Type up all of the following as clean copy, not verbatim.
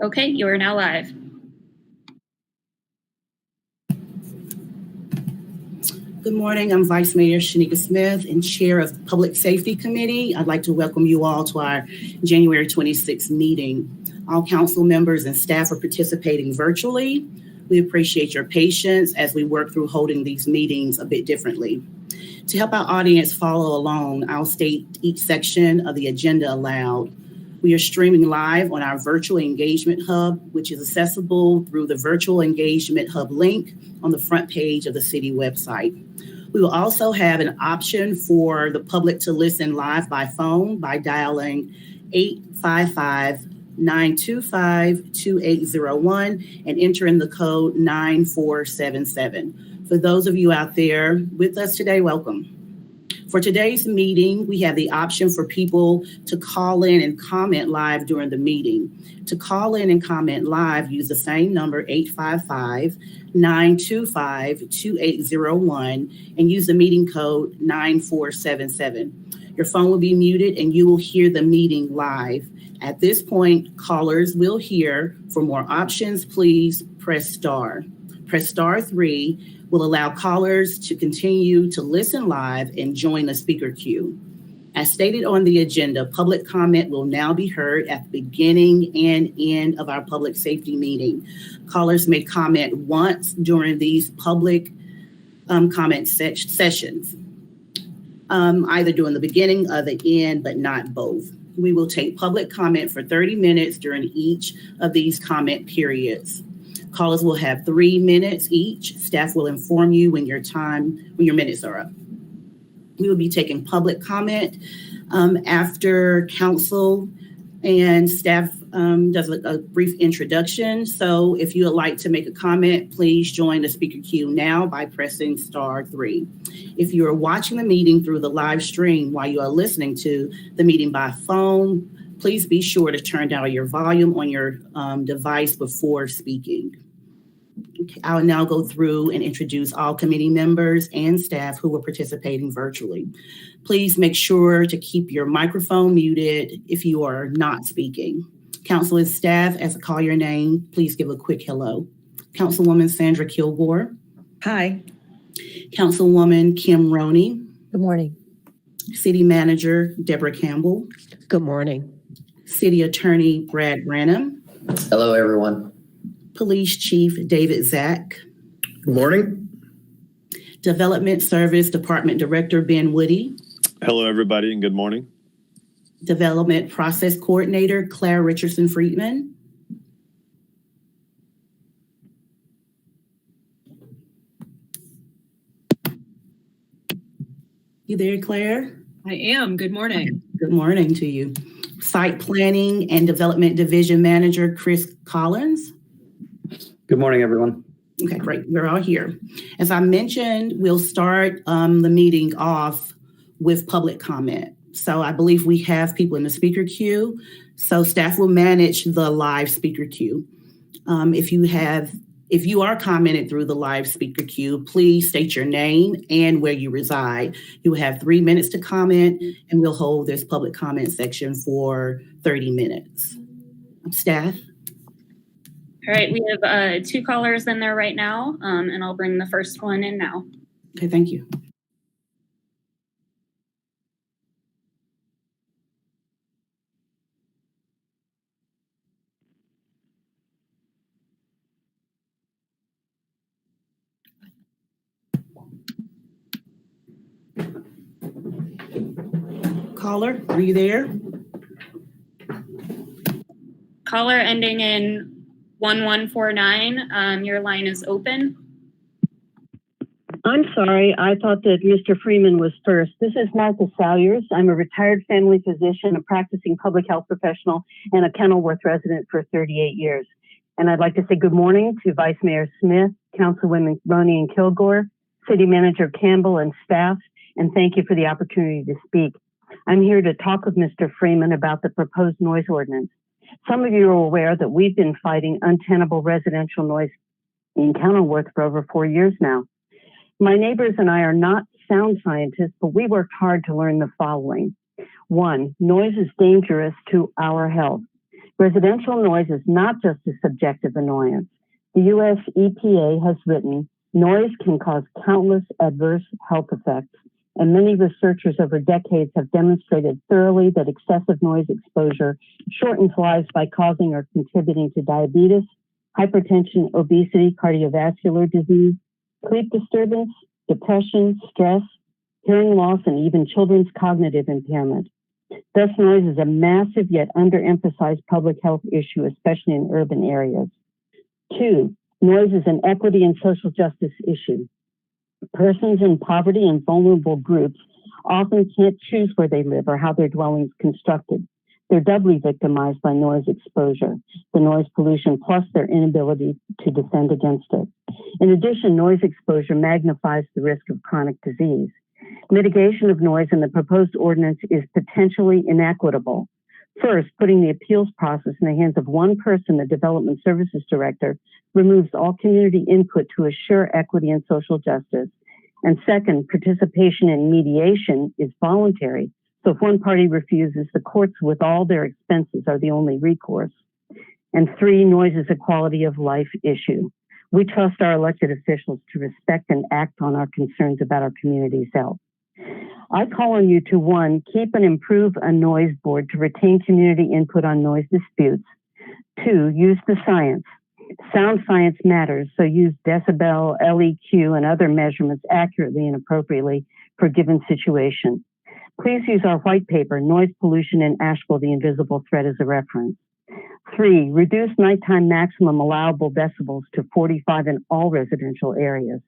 Okay, you are now live. Good morning. I'm Vice Mayor Shanika Smith and Chair of Public Safety Committee. I'd like to welcome you all to our January 26th meeting. All council members and staff are participating virtually. We appreciate your patience as we work through holding these meetings a bit differently. To help our audience follow along, I'll state each section of the agenda aloud. We are streaming live on our virtual engagement hub, which is accessible through the virtual engagement hub link on the front page of the city website. We will also have an option for the public to listen live by phone by dialing 855-925-2801 and entering the code 9477. For those of you out there with us today, welcome. For today's meeting, we have the option for people to call in and comment live during the meeting. To call in and comment live, use the same number, 855-925-2801, and use the meeting code 9477. Your phone will be muted and you will hear the meeting live. At this point, callers will hear, for more options, please press star. Press star 3 will allow callers to continue to listen live and join the speaker queue. As stated on the agenda, public comment will now be heard at the beginning and end of our public safety meeting. Callers may comment once during these public comment sessions, either during the beginning or the end, but not both. We will take public comment for 30 minutes during each of these comment periods. Callers will have 3 minutes each. Staff will inform you when your minutes are up. We will be taking public comment after council and staff does a brief introduction. So if you would like to make a comment, please join the speaker queue now by pressing star 3. If you are watching the meeting through the live stream while you are listening to the meeting by phone, please be sure to turn down your volume on your device before speaking. Okay, I'll now go through and introduce all committee members and staff who are participating virtually. Please make sure to keep your microphone muted if you are not speaking. Council and staff, as I call your name, please give a quick hello. Councilwoman Sandra Kilgore. Hi. Councilwoman Kim Roney. Good morning. City Manager Deborah Campbell. Good morning. City Attorney Brad Branham. Hello, everyone. Police Chief David Zack. Good morning. Development Service Department Director Ben Woody. Hello, everybody, and good morning. Development Process Coordinator Claire Richardson Friedman. You there, Claire? I am. Good morning. Good morning to you. Site Planning and Development Division Manager Chris Collins. Good morning, everyone. Okay, great. We're all here. As I mentioned, we'll start the meeting off with public comment. So I believe we have people in the speaker queue. So staff will manage the live speaker queue. If you are commented through the live speaker queue, please state your name and where you reside. You will have 3 minutes to comment, and we'll hold this public comment section for 30 minutes. Staff? All right, we have 2 callers in there right now, and I'll bring the first one in now. Okay, thank you. Caller, are you there? Caller ending in 1149, your line is open. I'm sorry, I thought that Mr. Freeman was first. This is Martha Salyers. I'm a retired family physician, a practicing public health professional, and a Kenilworth resident for 38 years. And I'd like to say good morning to Vice Mayor Smith, Councilwomen Roney and Kilgore, City Manager Campbell and staff, and thank you for the opportunity to speak. I'm here to talk with Mr. Freeman about the proposed noise ordinance. Some of you are aware that we've been fighting untenable residential noise in Kenilworth for over 4 years now. My neighbors and I are not sound scientists, but we worked hard to learn the following. 1, noise is dangerous to our health. Residential noise is not just a subjective annoyance. The U.S. EPA has written, noise can cause countless adverse health effects, and many researchers over decades have demonstrated thoroughly that excessive noise exposure shortens lives by causing or contributing to diabetes, hypertension, obesity, cardiovascular disease, sleep disturbance, depression, stress, hearing loss, and even children's cognitive impairment. Thus, noise is a massive yet underemphasized public health issue, especially in urban areas. 2, noise is an equity and social justice issue. Persons in poverty and vulnerable groups often can't choose where they live or how their dwellings constructed. They're doubly victimized by noise exposure, the noise pollution, plus their inability to defend against it. In addition, noise exposure magnifies the risk of chronic disease. Mitigation of noise in the proposed ordinance is potentially inequitable. First, putting the appeals process in the hands of one person, the Development Services Director, removes all community input to assure equity and social justice. And second, participation in mediation is voluntary. So if one party refuses, the courts with all their expenses are the only recourse. And 3, noise is a quality of life issue. We trust our elected officials to respect and act on our concerns about our community's health. I call on you to 1, keep and improve a noise board to retain community input on noise disputes. 2, use the science. Sound science matters, so use decibel, LEQ, and other measurements accurately and appropriately for a given situation. Please use our white paper, Noise Pollution in Asheville, the Invisible Threat, as a reference. 3, reduce nighttime maximum allowable decibels to 45 in all residential areas.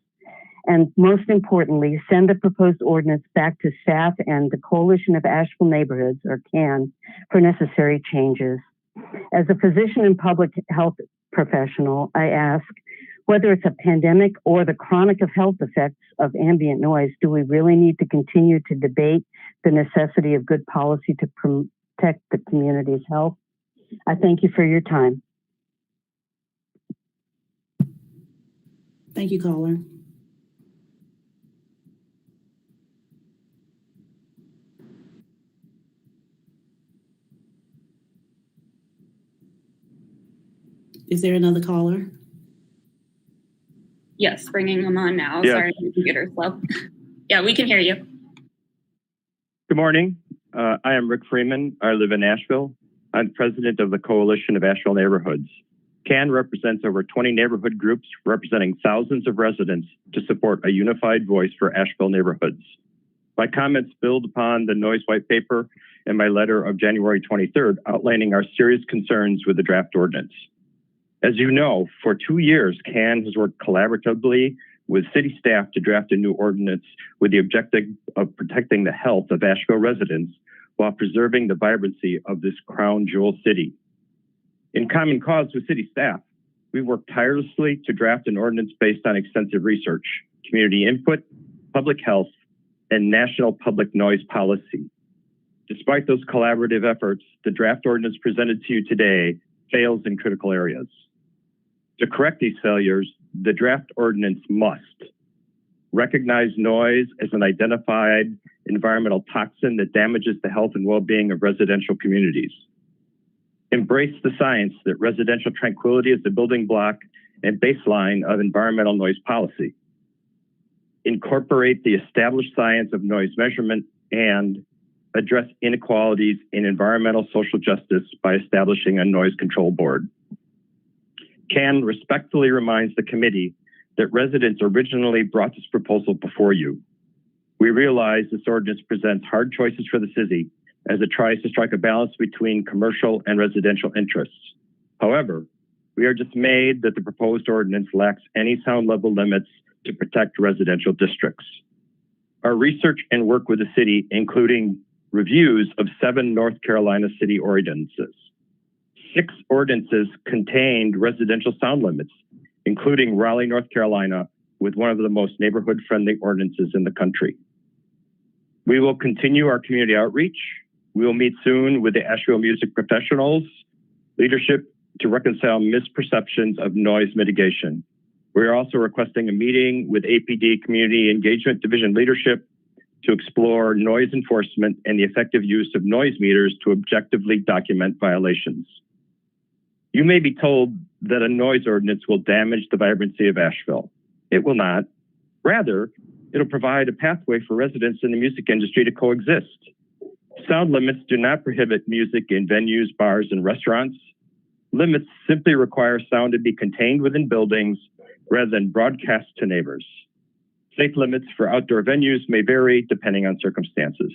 And most importantly, send the proposed ordinance back to staff and the Coalition of Asheville Neighborhoods, or CAN, for necessary changes. As a physician and public health professional, I ask, whether it's a pandemic or the chronic health effects of ambient noise, do we really need to continue to debate the necessity of good policy to protect the community's health? I thank you for your time. Thank you, caller. Is there another caller? Yes, bringing them on now. Yeah. Sorry, the computer's slow. Yeah, we can hear you. Good morning. I am Rick Freeman. I live in Asheville. I'm president of the Coalition of Asheville Neighborhoods. CAN represents over 20 neighborhood groups representing thousands of residents to support a unified voice for Asheville neighborhoods. My comments build upon the noise white paper and my letter of January 23rd outlining our serious concerns with the draft ordinance. As you know, for 2 years, CAN has worked collaboratively with city staff to draft a new ordinance with the objective of protecting the health of Asheville residents while preserving the vibrancy of this crown jewel city. In common cause with city staff, we worked tirelessly to draft an ordinance based on extensive research, community input, public health, and national public noise policy. Despite those collaborative efforts, the draft ordinance presented to you today fails in critical areas. To correct these failures, the draft ordinance must recognize noise as an identified environmental toxin that damages the health and well-being of residential communities. Embrace the science that residential tranquility is the building block and baseline of environmental noise policy. Incorporate the established science of noise measurement and address inequalities in environmental social justice by establishing a noise control board. CAN respectfully reminds the committee that residents originally brought this proposal before you. We realize this ordinance presents hard choices for the city as it tries to strike a balance between commercial and residential interests. However, we are dismayed that the proposed ordinance lacks any sound level limits to protect residential districts. Our research and work with the city, including reviews of 7 North Carolina city ordinances. 6 ordinances contained residential sound limits, including Raleigh, North Carolina, with one of the most neighborhood-friendly ordinances in the country. We will continue our community outreach. We will meet soon with the Asheville music professionals, leadership to reconcile misperceptions of noise mitigation. We are also requesting a meeting with APD Community Engagement Division leadership to explore noise enforcement and the effective use of noise meters to objectively document violations. You may be told that a noise ordinance will damage the vibrancy of Asheville. It will not. Rather, it'll provide a pathway for residents in the music industry to coexist. Sound limits do not prohibit music in venues, bars, and restaurants. Limits simply require sound to be contained within buildings rather than broadcast to neighbors. Safe limits for outdoor venues may vary depending on circumstances.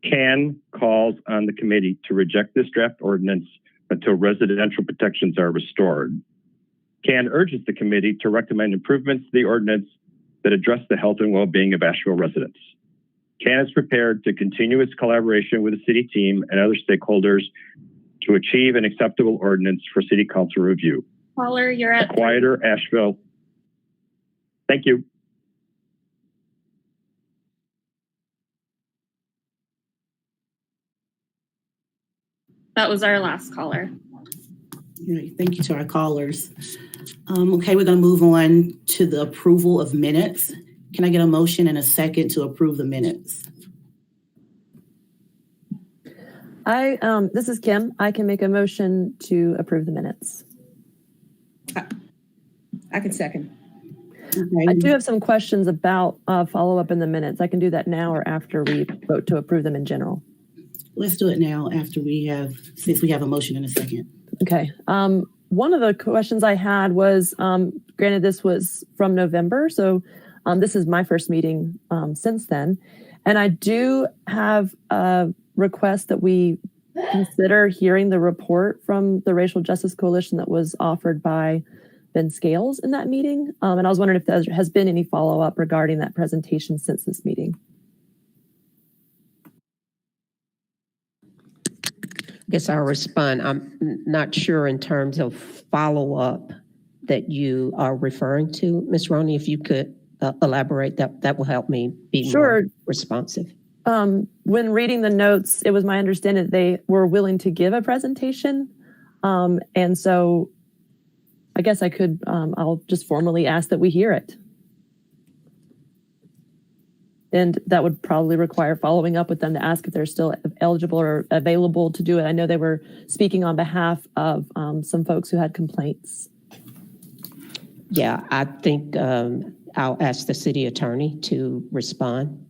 CAN calls on the committee to reject this draft ordinance until residential protections are restored. CAN urges the committee to recommend improvements to the ordinance that address the health and well-being of Asheville residents. CAN is prepared to continue its collaboration with the city team and other stakeholders to achieve an acceptable ordinance for city council review. Caller, you're A at quieter Asheville. Thank you. that was our last caller. All right, thank you to our callers. Okay, we're going to move on to the approval of minutes. Can I get a motion and a second to approve the minutes? This is Kim. I can make a motion to approve the minutes. I can second. I do have some questions about follow-up in the minutes. I can do that now or after we vote to approve them in general. Let's do it now after since we have a motion and a second. Okay. One of the questions I had was, granted this was from November, so this is my first meeting since then. And I do have a request that we consider hearing the report from the Racial Justice Coalition that was offered by Ben Scales in that meeting. And I was wondering if there has been any follow-up regarding that presentation since this meeting. I guess I'll respond. I'm not sure in terms of follow-up that you are referring to. Ms. Roney, if you could elaborate, that will help me be more responsive. When reading the notes, it was my understanding that they were willing to give a presentation. And so I guess I could, I'll just formally ask that we hear it. And that would probably require following up with them to ask if they're still eligible or available to do it. I know they were speaking on behalf of some folks who had complaints. Yeah, I think I'll ask the city attorney to respond.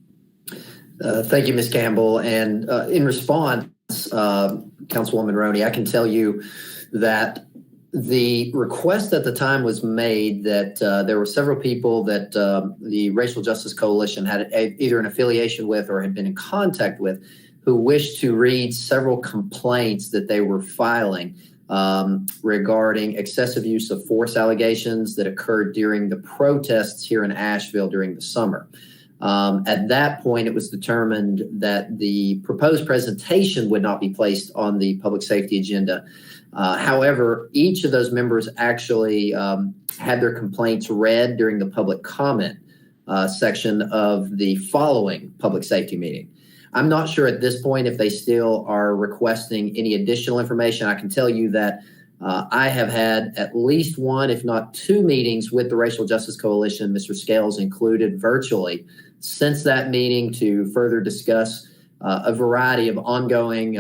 Thank you, Ms. Campbell. And in response, Councilwoman Roney, I can tell you that the request at the time was made that there were several people that the Racial Justice Coalition had either an affiliation with or had been in contact with who wished to read several complaints that they were filing regarding excessive use of force allegations that occurred during the protests here in Asheville during the summer. At that point, it was determined that the proposed presentation would not be placed on the public safety agenda. However, each of those members actually had their complaints read during the public comment section of the following public safety meeting. I'm not sure at this point if they still are requesting any additional information. I can tell you that I have had at least one, if not two meetings with the Racial Justice Coalition, Mr. Scales included, virtually since that meeting to further discuss a variety of ongoing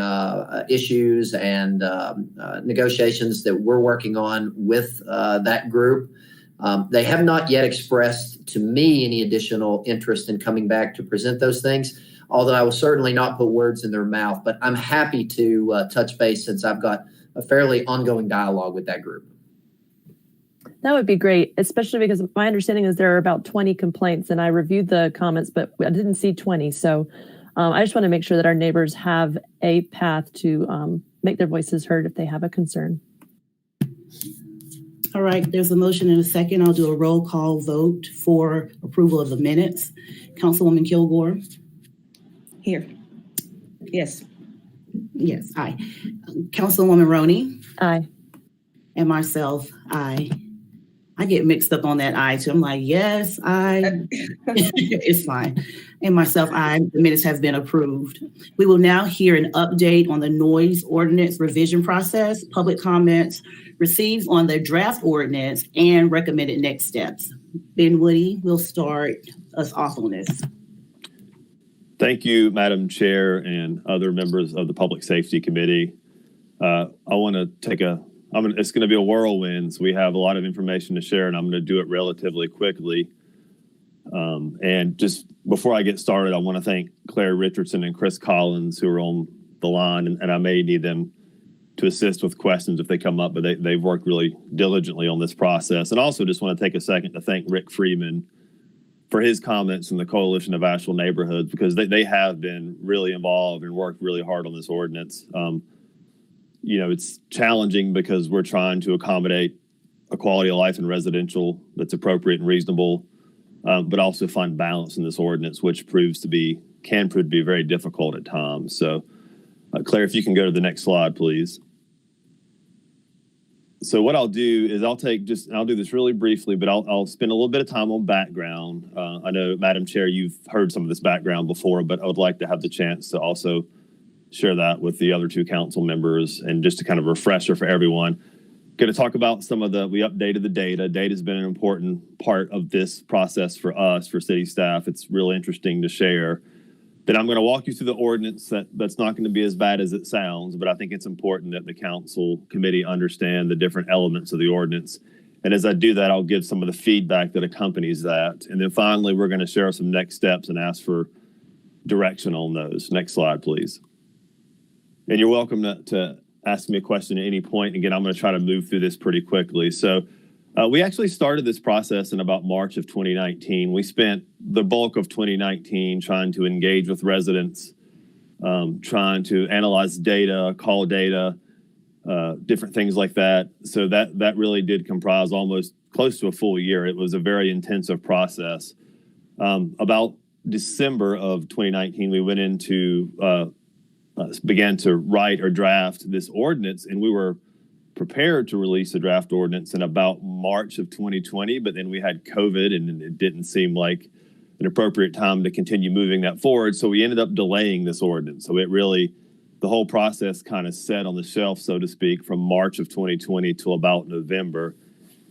issues and negotiations that we're working on with that group. They have not yet expressed to me any additional interest in coming back to present those things, although I will certainly not put words in their mouth. But I'm happy to touch base since I've got a fairly ongoing dialogue with that group. That would be great, especially because my understanding is there are about 20 complaints, and I reviewed the comments, but I didn't see 20. So I just want to make sure that our neighbors have a path to make their voices heard if they have a concern. All right, there's a motion and a second. I'll do a roll call vote for approval of the minutes. Councilwoman Kilgore? Here. Yes. Yes, aye. Councilwoman Roney? Aye. And myself, aye. I get mixed up on that aye too. I'm like, yes, aye. It's fine. And myself, aye. The minutes have been approved. We will now hear an update on the noise ordinance revision process, public comments received on the draft ordinance, and recommended next steps. Ben Woody will start us off on this. Thank you, Madam Chair and other members of the Public Safety Committee. I want to take a it's going to be a whirlwind. So we have a lot of information to share, and I'm going to do it relatively quickly. And just before I get started, I want to thank Claire Richardson and Chris Collins, who are on the line, and I may need them to assist with questions if they come up, but they've worked really diligently on this process. And also just want to take a second to thank Rick Freeman for his comments from the Coalition of Asheville Neighborhoods, because they have been really involved and worked really hard on this ordinance. It's challenging because we're trying to accommodate a quality of life in residential that's appropriate and reasonable, but also find balance in this ordinance, which can prove to be very difficult at times. So, Claire, if you can go to the next slide, please. So what I'll do is I'll do this really briefly, but I'll spend a little bit of time on background. I know, Madam Chair, you've heard some of this background before, but I would like to have the chance to also share that with the other two council members, and just to kind of refresher for everyone. Going to talk about we updated the data. Data has been an important part of this process for us, for city staff. It's real interesting to share. Then I'm going to walk you through the ordinance. That's not going to be as bad as it sounds, but I think it's important that the council committee understand the different elements of the ordinance. And as I do that, I'll give some of the feedback that accompanies that. And then finally, we're going to share some next steps and ask for direction on those. Next slide, please. And you're welcome to ask me a question at any point. Again, I'm going to try to move through this pretty quickly. So we actually started this process in about March of 2019. We spent the bulk of 2019 trying to engage with residents, trying to analyze data, call data, different things like that. So that really did comprise almost close to a full year. It was a very intensive process. About December of 2019, we went into began to write or draft this ordinance, and we were prepared to release a draft ordinance in about March of 2020, but then we had COVID, and it didn't seem like an appropriate time to continue moving that forward. So we ended up delaying this ordinance. So the whole process kind of sat on the shelf, so to speak, from March of 2020 till about November.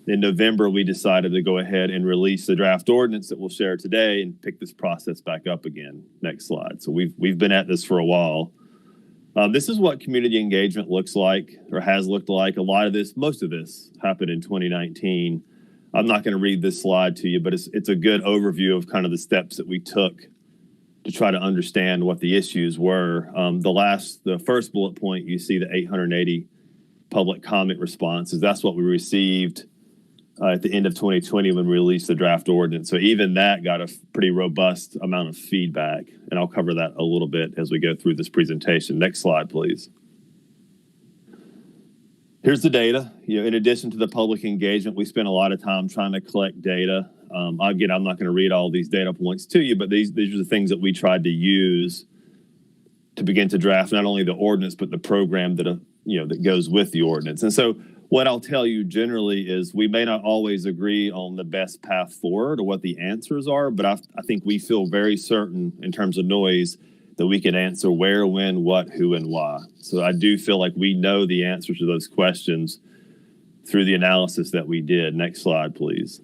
In November, we decided to go ahead and release the draft ordinance that we'll share today and pick this process back up again. Next slide. So we've been at this for a while. This is what community engagement looks like, or has looked like. Most of this happened in 2019. I'm not going to read this slide to you, but it's a good overview of kind of the steps that we took to try to understand what the issues were. The first bullet point, you see the 880 public comment responses. That's what we received at the end of 2020 when we released the draft ordinance. So even that got a pretty robust amount of feedback. And I'll cover that a little bit as we go through this presentation. Next slide, please. Here's the data. In addition to the public engagement, we spent a lot of time trying to collect data. Again, I'm not going to read all these data points to you, but these are the things that we tried to use to begin to draft not only the ordinance, but the program that goes with the ordinance. And so what I'll tell you generally is we may not always agree on the best path forward or what the answers are, but I think we feel very certain in terms of noise that we can answer where, when, what, who, and why. So I do feel like we know the answers to those questions through the analysis that we did. Next slide, please.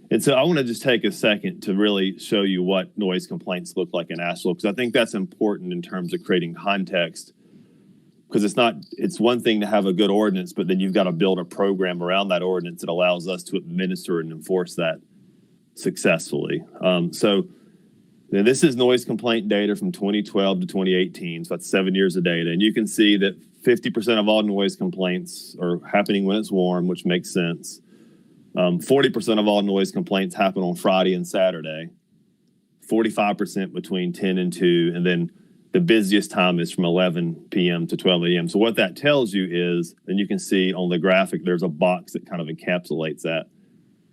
And so I want to just take a second to really show you what noise complaints look like in Asheville, because I think that's important in terms of creating context. Because it's one thing to have a good ordinance, but then you've got to build a program around that ordinance that allows us to administer and enforce that successfully. So this is noise complaint data from 2012 to 2018. So that's 7 years of data. And you can see that 50% of all noise complaints are happening when it's warm, which makes sense. 40% of all noise complaints happen on Friday and Saturday. 45% between 10 and 2, and then the busiest time is from 11 p.m. to 12 a.m. So what that tells you is, and you can see on the graphic, there's a box that kind of encapsulates that.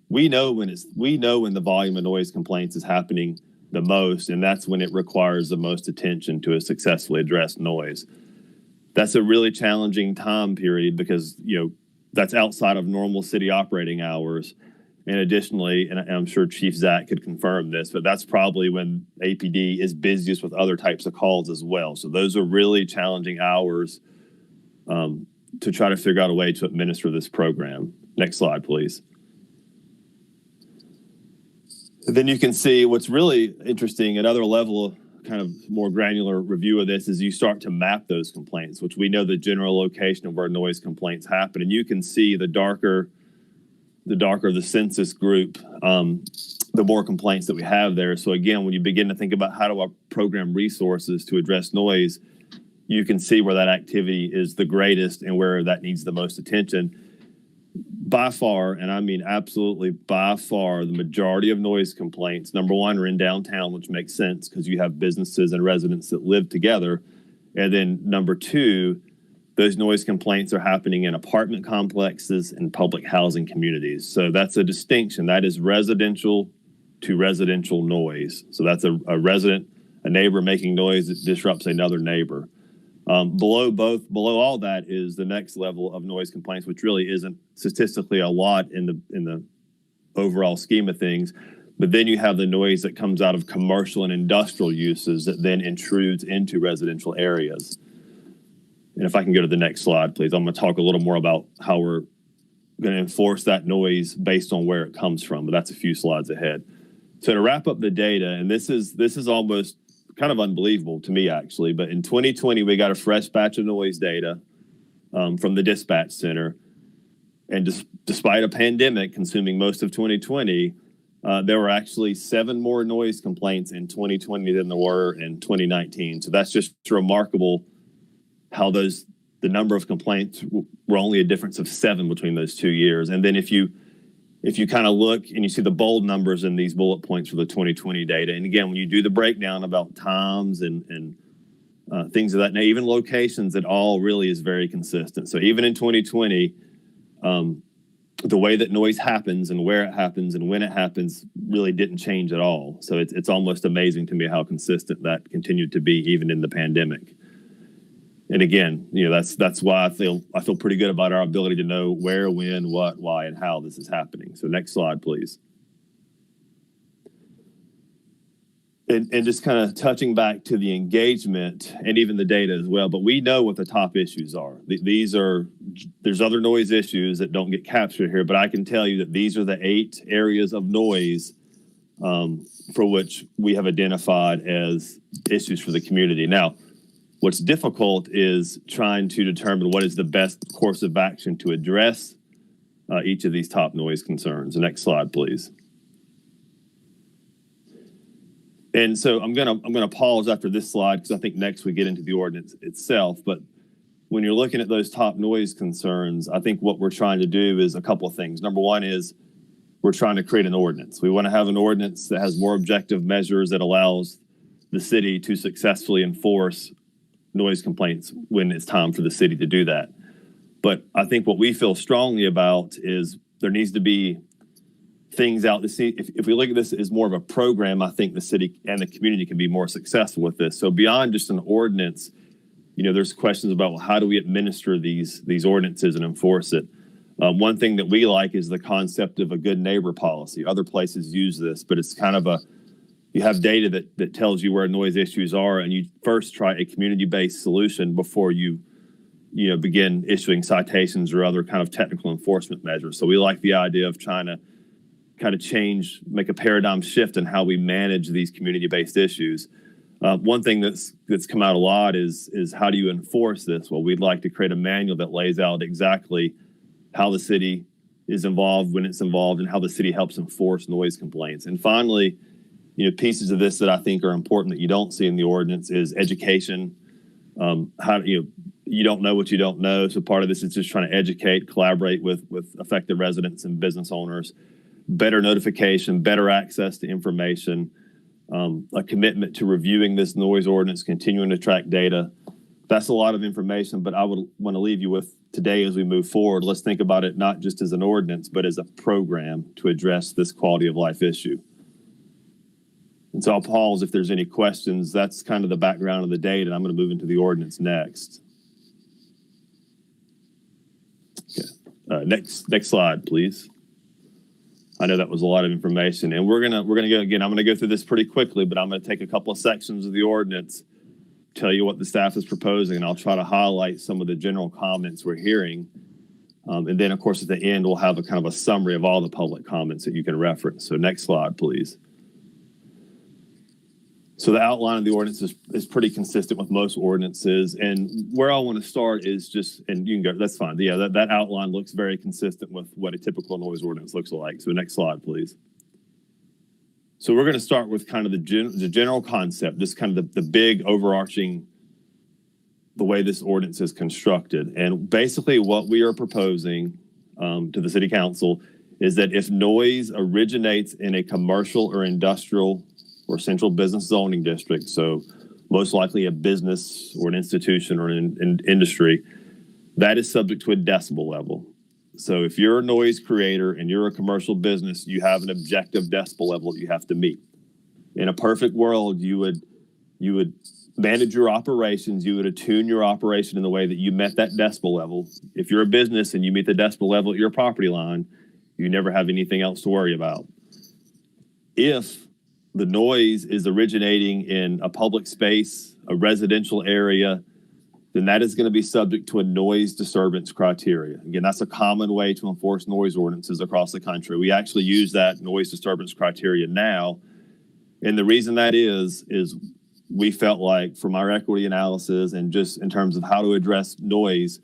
We know when the volume of noise complaints is happening the most, and that's when it requires the most attention to a successfully addressed noise. That's a really challenging time period because, that's outside of normal city operating hours. And additionally, and I'm sure Chief Zach could confirm this, but that's probably when APD is busiest with other types of calls as well. So those are really challenging hours to try to figure out a way to administer this program. Next slide, please. And then you can see what's really interesting, another level kind of more granular review of this is you start to map those complaints, which we know the general location of where noise complaints happen. And you can see the darker the census group, the more complaints that we have there. So again, when you begin to think about how do I program resources to address noise, you can see where that activity is the greatest and where that needs the most attention. By far, and I mean absolutely by far, the majority of noise complaints, number one, are in downtown, which makes sense because you have businesses and residents that live together. And then number two, those noise complaints are happening in apartment complexes and public housing communities. So that's a distinction. That is residential to residential noise. So that's a neighbor making noise that disrupts another neighbor. Below all that is the next level of noise complaints, which really isn't statistically a lot in the overall scheme of things. But then you have the noise that comes out of commercial and industrial uses that then intrudes into residential areas. And if I can go to the next slide, please, I'm going to talk a little more about how we're going to enforce that noise based on where it comes from, but that's a few slides ahead. So to wrap up the data, and this is almost kind of unbelievable to me, actually, but in 2020, we got a fresh batch of noise data from the dispatch center. And despite a pandemic consuming most of 2020, there were actually 7 more noise complaints in 2020 than there were in 2019. So that's just remarkable how the number of complaints were only a difference of 7 between those 2 years. And then if you kind of look and you see the bold numbers in these bullet points for the 2020 data, and again, when you do the breakdown about times and things of that, now even locations, it all really is very consistent. So even in 2020, the way that noise happens and where it happens and when it happens really didn't change at all. So it's almost amazing to me how consistent that continued to be even in the pandemic. And again, that's why I feel pretty good about our ability to know where, when, what, why, and how this is happening. So next slide, please. And just kind of touching back to the engagement and even the data as well, but we know what the top issues are. There's other noise issues that don't get captured here, but I can tell you that these are the 8 areas of noise for which we have identified as issues for the community. Now, what's difficult is trying to determine what is the best course of action to address each of these top noise concerns. The next slide, please. And so I'm gonna pause after this slide because I think next we get into the ordinance itself. But when you're looking at those top noise concerns, I think what we're trying to do is a couple of things. Number one is we're trying to create an ordinance. We want to have an ordinance that has more objective measures that allows the city to successfully enforce noise complaints when it's time for the city to do that. But I think what we feel strongly about is there needs to be things out to see. If we look at this as more of a program, I think the city and the community can be more successful with this. So beyond just an ordinance, there's questions about, well, how do we administer these ordinances and enforce it? One thing that we like is the concept of a good neighbor policy. Other places use this, but it's kind of you have data that tells you where noise issues are, and you first try a community-based solution before you begin issuing citations or other kind of technical enforcement measures. So we like the idea of trying to kind of make a paradigm shift in how we manage these community-based issues. One thing that's come out a lot is how do you enforce this? Well, we'd like to create a manual that lays out exactly how the city is involved when it's involved and how the city helps enforce noise complaints. And finally, pieces of this that I think are important that you don't see in the ordinance is education. You don't know what you don't know. So part of this is just trying to educate, collaborate with affected residents and business owners, better notification, better access to information, a commitment to reviewing this noise ordinance, continuing to track data. That's a lot of information, but I would want to leave you with today as we move forward. Let's think about it not just as an ordinance, but as a program to address this quality of life issue. And so I'll pause if there's any questions. That's kind of the background of the data, and I'm going to move into the ordinance next. Okay. Next slide, please. I know that was a lot of information, and we're gonna go again. I'm gonna go through this pretty quickly, but I'm gonna take a couple of sections of the ordinance, tell you what the staff is proposing, and I'll try to highlight some of the general comments we're hearing. And then, of course, at the end, we'll have a kind of a summary of all the public comments that you can reference. So next slide, please. So the outline of the ordinance is pretty consistent with most ordinances. And where I want to start is just, and you can go, that's fine. Yeah, that outline looks very consistent with what a typical noise ordinance looks like. So next slide, please. So we're going to start with kind of the general concept, just kind of the big overarching, the way this ordinance is constructed. And basically what we are proposing to the city council is that if noise originates in a commercial or industrial or central business zoning district, so most likely a business or an institution or an industry, that is subject to a decibel level. So if you're a noise creator and you're a commercial business, you have an objective decibel level that you have to meet. In a perfect world, you would manage your operations, you would attune your operation in the way that you met that decibel level. If you're a business and you meet the decibel level at your property line, you never have anything else to worry about. If the noise is originating in a public space, a residential area, then that is going to be subject to a noise disturbance criteria. Again, that's a common way to enforce noise ordinances across the country. We actually use that noise disturbance criteria now. And the reason that is we felt like from our equity analysis and just in terms of how to address noise,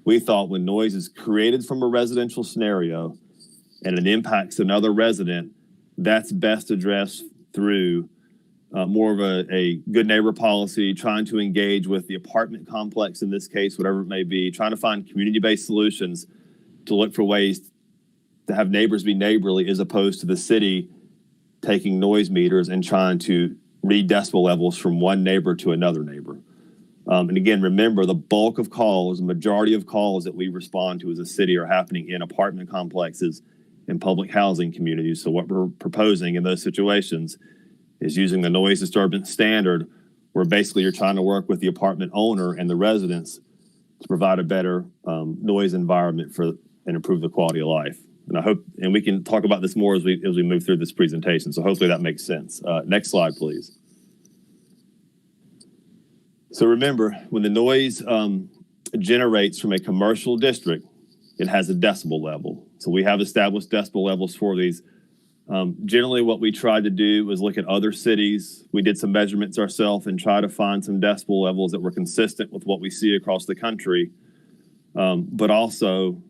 we thought when noise is created from a residential scenario and it impacts another resident, that's best addressed through more of a good neighbor policy, trying to engage with the apartment complex in this case, whatever it may be, trying to find community-based solutions to look for ways to have neighbors be neighborly as opposed to the city taking noise meters and trying to read decibel levels from one neighbor to another neighbor. And again, remember the bulk of calls, the majority of calls that we respond to as a city are happening in apartment complexes and public housing communities. So what we're proposing in those situations is using the noise disturbance standard, where basically you're trying to work with the apartment owner and the residents to provide a better noise environment and improve the quality of life. And I hope, and we can talk about this more as we move through this presentation. So hopefully that makes sense. Next slide, please. So remember, when the noise generates from a commercial district, it has a decibel level. So we have established decibel levels for these. Generally, what we tried to do was look at other cities. We did some measurements ourselves and try to find some decibel levels that were consistent with what we see across the country, but also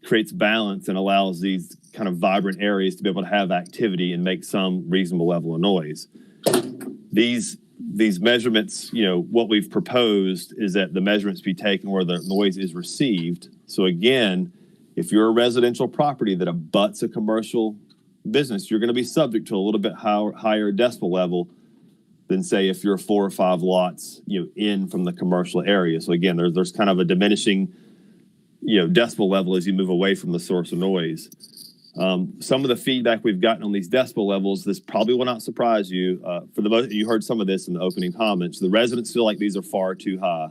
creates balance and allows these kind of vibrant areas to be able to have activity and make some reasonable level of noise. These measurements, what we've proposed is that the measurements be taken where the noise is received. So again, if you're a residential property that abuts a commercial business, you're going to be subject to a little bit higher decibel level than say if you're 4 or 5 lots, in from the commercial area. So again, there's kind of a diminishing, decibel level as you move away from the source of noise. Some of the feedback we've gotten on these decibel levels, this probably will not surprise you. For the most, you heard some of this in the opening comments. The residents feel like these are far too high.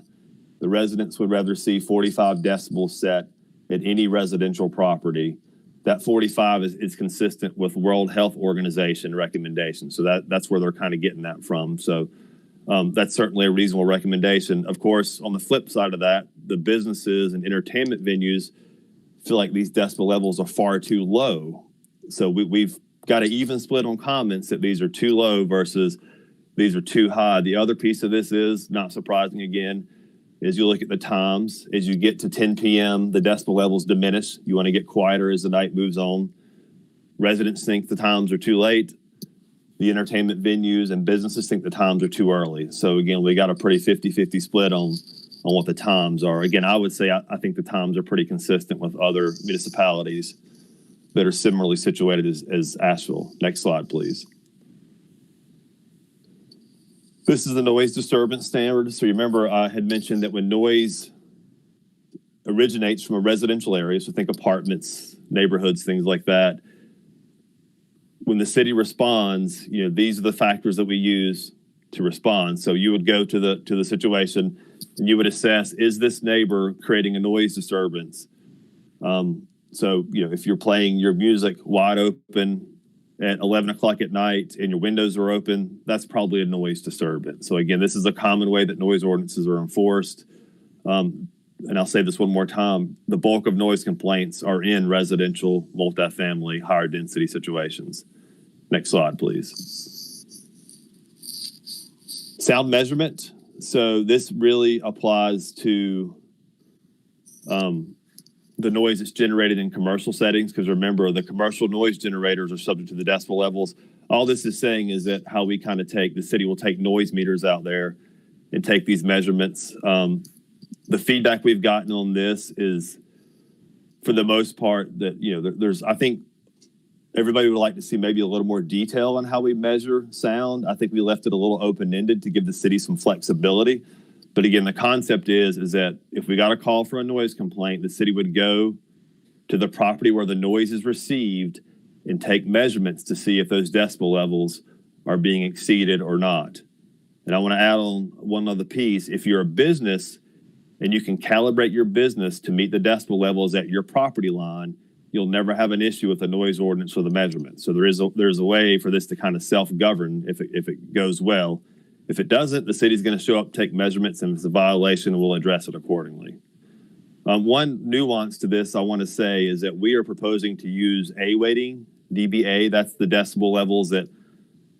The residents would rather see 45 decibels set at any residential property. That 45 is consistent with World Health Organization recommendations. So that's where they're kind of getting that from. So that's certainly a reasonable recommendation. Of course, on the flip side of that, the businesses and entertainment venues feel like these decibel levels are far too low. So we've got an even split on comments that these are too low versus these are too high. The other piece of this is, not surprising again, is you look at the times. As you get to 10 p.m., the decibel levels diminish. You want to get quieter as the night moves on. Residents think the times are too late. The entertainment venues and businesses think the times are too early. So again, we got a pretty 50-50 split on what the times are. Again, I would say I think the times are pretty consistent with other municipalities that are similarly situated as Asheville. Next slide, please. This is the noise disturbance standard. So remember, I had mentioned that when noise originates from a residential area, so think apartments, neighborhoods, things like that, when the city responds, these are the factors that we use to respond. So you would go to the situation and you would assess, is this neighbor creating a noise disturbance? So, if you're playing your music wide open at 11 o'clock at night and your windows are open, that's probably a noise disturbance. So again, this is a common way that noise ordinances are enforced. And I'll say this one more time, the bulk of noise complaints are in residential, multifamily, higher density situations. Next slide, please. Sound measurement. So this really applies to the noise that's generated in commercial settings, because remember, the commercial noise generators are subject to the decibel levels. All this is saying is that how we kind of the city will take noise meters out there and take these measurements. The feedback we've gotten on this is, for the most part, that, there's, I think everybody would like to see maybe a little more detail on how we measure sound. I think we left it a little open-ended to give the city some flexibility. But again, the concept is that if we got a call for a noise complaint, the city would go to the property where the noise is received and take measurements to see if those decibel levels are being exceeded or not. And I want to add on one other piece. If you're a business and you can calibrate your business to meet the decibel levels at your property line, you'll never have an issue with the noise ordinance or the measurement. So there's a way for this to kind of self-govern if it goes well. If it doesn't, the city's going to show up, take measurements, and if it's a violation, we'll address it accordingly. One nuance to this I want to say is that we are proposing to use A weighting, dBA. That's the decibel levels that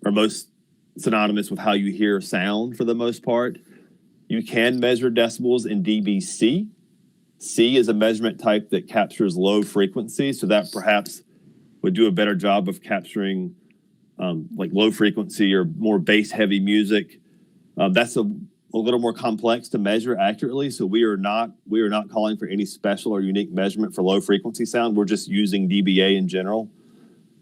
are most synonymous with how you hear sound for the most part. You can measure decibels in dBc. C is a measurement type that captures low frequency, so that perhaps would do a better job of capturing like low frequency or more bass heavy music. That's a little more complex to measure accurately. So we are not calling for any special or unique measurement for low frequency sound. We're just using dBA in general.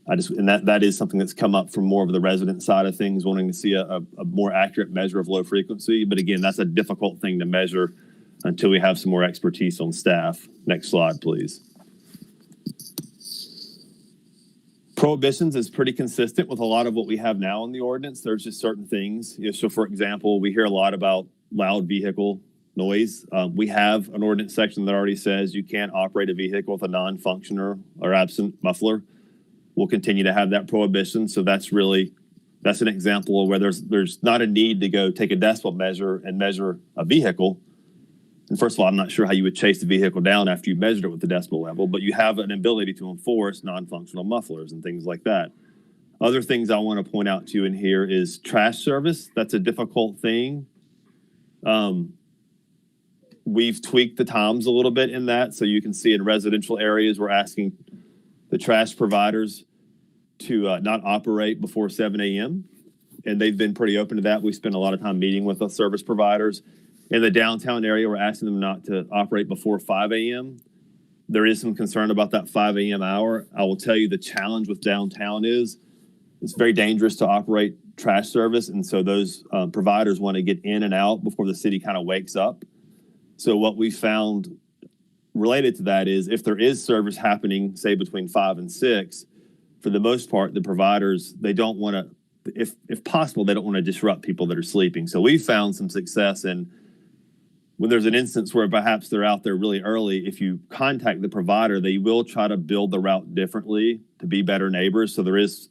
And that is something that's come up from more of the resident side of things, wanting to see a more accurate measure of low frequency. But again, that's a difficult thing to measure until we have some more expertise on staff. Next slide, please. Prohibitions is pretty consistent with a lot of what we have now in the ordinance. There's just certain things. So for example, we hear a lot about loud vehicle noise. We have an ordinance section that already says you can't operate a vehicle with a non-functioner or absent muffler. We'll continue to have that prohibition. So that's an example of where there's not a need to go take a decibel measure and measure a vehicle. And first of all, I'm not sure how you would chase the vehicle down after you measured it with the decibel level, but you have an ability to enforce non-functional mufflers and things like that. Other things I want to point out to you in here is trash service. That's a difficult thing. We've tweaked the times a little bit in that. So you can see in residential areas, we're asking the trash providers to not operate before 7 a.m. And they've been pretty open to that. We spend a lot of time meeting with the service providers. In the downtown area, we're asking them not to operate before 5 a.m. There is some concern about that 5 a.m. hour. I will tell you the challenge with downtown is it's very dangerous to operate trash service. And so those providers want to get in and out before the city kind of wakes up. So what we found related to that is if there is service happening, say between 5 and 6, for the most part, the providers, they don't want to, if possible, they don't want to disrupt people that are sleeping. So we found some success in when there's an instance where perhaps they're out there really early, if you contact the provider, they will try to build the route differently to be better neighbors. So there is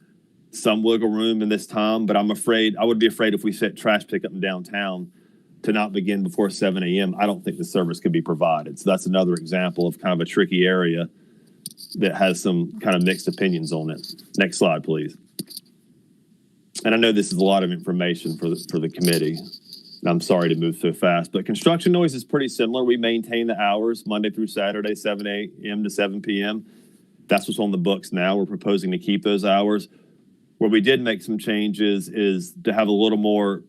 some wiggle room in this time, but I would be afraid if we set trash pickup in downtown to not begin before 7 a.m. I don't think the service could be provided. So that's another example of kind of a tricky area that has some kind of mixed opinions on it. Next slide, please. And I know this is a lot of information for the committee. I'm sorry to move so fast, but construction noise is pretty similar. We maintain the hours Monday through Saturday, 7 a.m. to 7 p.m. That's what's on the books now. We're proposing to keep those hours. Where we did make some changes is to have a little more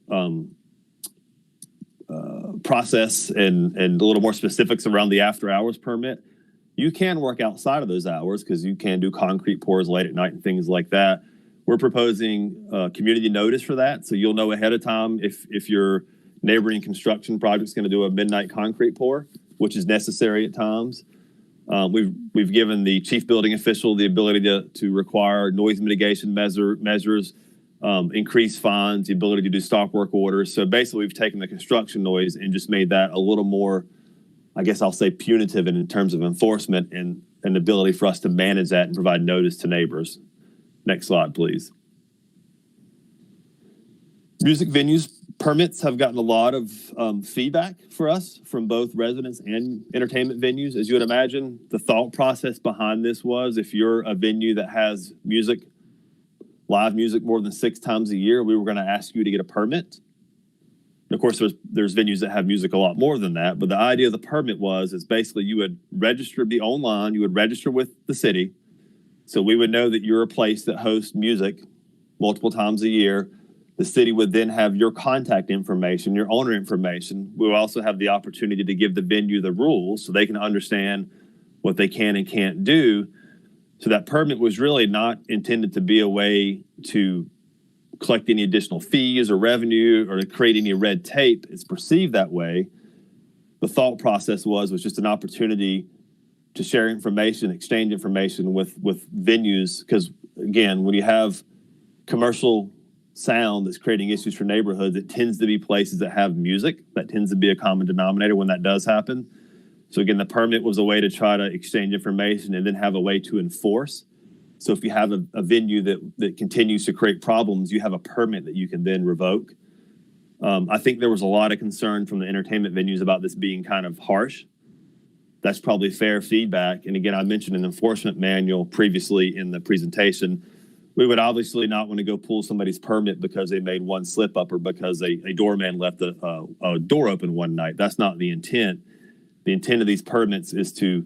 process and a little more specifics around the after hours permit. You can work outside of those hours because you can do concrete pours late at night and things like that. We're proposing community notice for that. So you'll know ahead of time if your neighboring construction project is going to do a midnight concrete pour, which is necessary at times. We've given the chief building official the ability to require noise mitigation measures, increase fines, the ability to do stop work orders. So basically, we've taken the construction noise and just made that a little more, I guess I'll say, punitive in terms of enforcement and an ability for us to manage that and provide notice to neighbors. Next slide, please. Music venues permits have gotten a lot of feedback for us from both residents and entertainment venues. As you would imagine, the thought process behind this was if you're a venue that has live music more than 6 times a year, we were going to ask you to get a permit. And of course, there's venues that have music a lot more than that. But the idea of the permit is basically you would be online, you would register with the city. So we would know that you're a place that hosts music multiple times a year. The city would then have your contact information, your owner information. We'll also have the opportunity to give the venue the rules so they can understand what they can and can't do. So that permit was really not intended to be a way to collect any additional fees or revenue or to create any red tape. It's perceived that way. The thought process was just an opportunity to share information, exchange information with venues. Because again, when you have commercial sound that's creating issues for neighborhoods, it tends to be places that have music. That tends to be a common denominator when that does happen. So again, the permit was a way to try to exchange information and then have a way to enforce. So if you have a venue that continues to create problems, you have a permit that you can then revoke. I think there was a lot of concern from the entertainment venues about this being kind of harsh. That's probably fair feedback. And again, I mentioned an enforcement manual previously in the presentation. We would obviously not want to go pull somebody's permit because they made one slip up or because a doorman left a door open one night. That's not the intent. The intent of these permits is to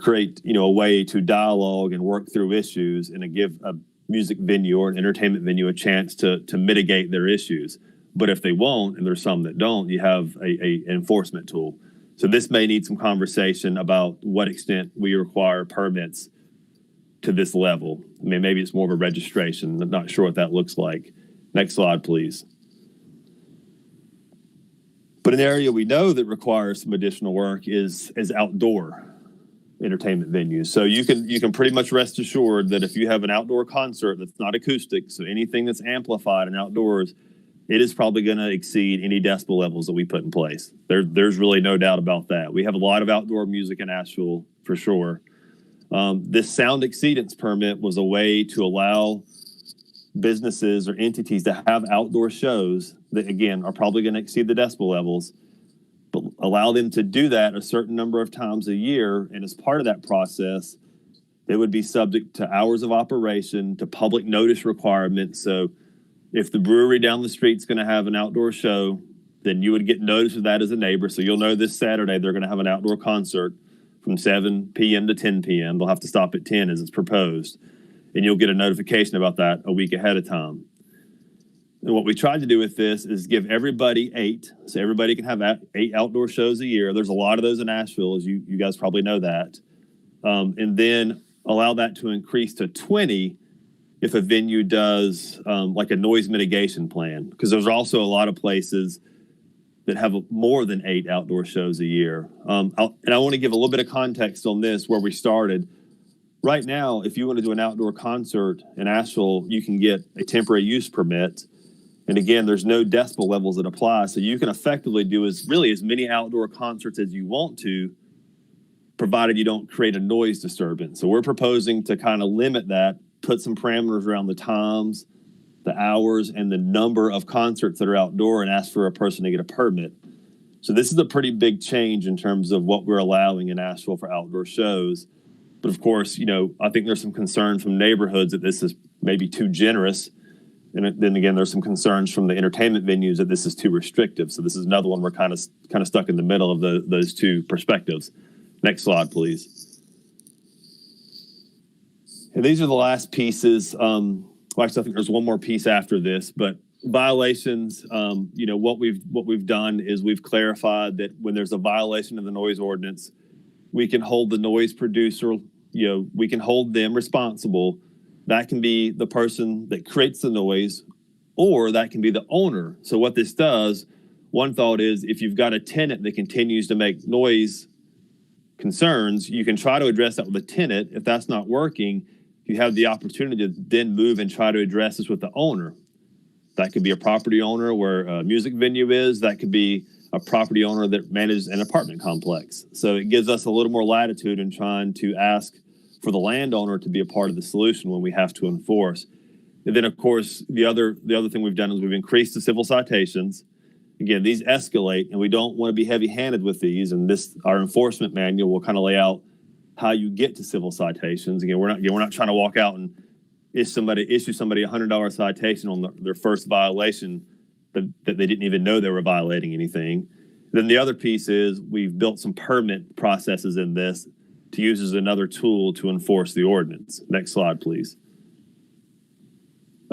create, a way to dialogue and work through issues and to give a music venue or an entertainment venue a chance to mitigate their issues. But if they won't, and there's some that don't, you have a enforcement tool. So this may need some conversation about what extent we require permits to this level. I mean, maybe it's more of a registration. I'm not sure what that looks like. Next slide, please. But an area we know that requires some additional work is outdoor entertainment venues. So you can pretty much rest assured that if you have an outdoor concert that's not acoustic, so anything that's amplified and outdoors, it is probably going to exceed any decibel levels that we put in place. There's really no doubt about that. We have a lot of outdoor music in Asheville for sure. This sound exceedance permit was a way to allow businesses or entities to have outdoor shows that, again, are probably going to exceed the decibel levels, but allow them to do that a certain number of times a year. And as part of that process, they would be subject to hours of operation, to public notice requirements. So if the brewery down the street is going to have an outdoor show, then you would get notice of that as a neighbor. So you'll know this Saturday they're going to have an outdoor concert from 7 p.m. to 10 p.m. They'll have to stop at 10 as it's proposed. And you'll get a notification about that a week ahead of time. And what we tried to do with this is give everybody 8. So everybody can have 8 outdoor shows a year. There's a lot of those in Asheville, as you guys probably know that. And then allow that to increase to 20 if a venue does like a noise mitigation plan. Because there's also a lot of places that have more than 8 outdoor shows a year. And I want to give a little bit of context on this, where we started. Right now, if you want to do an outdoor concert in Asheville, you can get a temporary use permit. And again, there's no decibel levels that apply. So you can effectively do as many outdoor concerts as you want to, provided you don't create a noise disturbance. So we're proposing to kind of limit that, put some parameters around the times, the hours, and the number of concerts that are outdoor, and ask for a person to get a permit. So this is a pretty big change in terms of what we're allowing in Asheville for outdoor shows. But of course, I think there's some concern from neighborhoods that this is maybe too generous. And then again, there's some concerns from the entertainment venues that this is too restrictive. So this is another one we're kind of stuck in the middle of those two perspectives. Next slide, please. And these are the last pieces. Actually, I think there's one more piece after this, but violations. What we've done is we've clarified that when there's a violation of the noise ordinance, we can hold the noise producer. We can hold them responsible. That can be the person that creates the noise, or that can be the owner. So what this does, one thought is, if you've got a tenant that continues to make noise concerns, you can try to address that with the tenant. If that's not working, you have the opportunity to then move and try to address this with the owner. That could be a property owner where a music venue is. That could be a property owner that manages an apartment complex. So it gives us a little more latitude in trying to ask for the landowner to be a part of the solution when we have to enforce. And then, of course, the other thing we've done is we've increased the civil citations. Again, these escalate, and we don't want to be heavy-handed with these. And our enforcement manual will kind of lay out how you get to civil citations. Again, we're not trying to walk out and issue somebody $100 citation on their first violation that they didn't even know they were violating anything. Then the other piece is we've built some permit processes in this to use as another tool to enforce the ordinance. Next slide, please.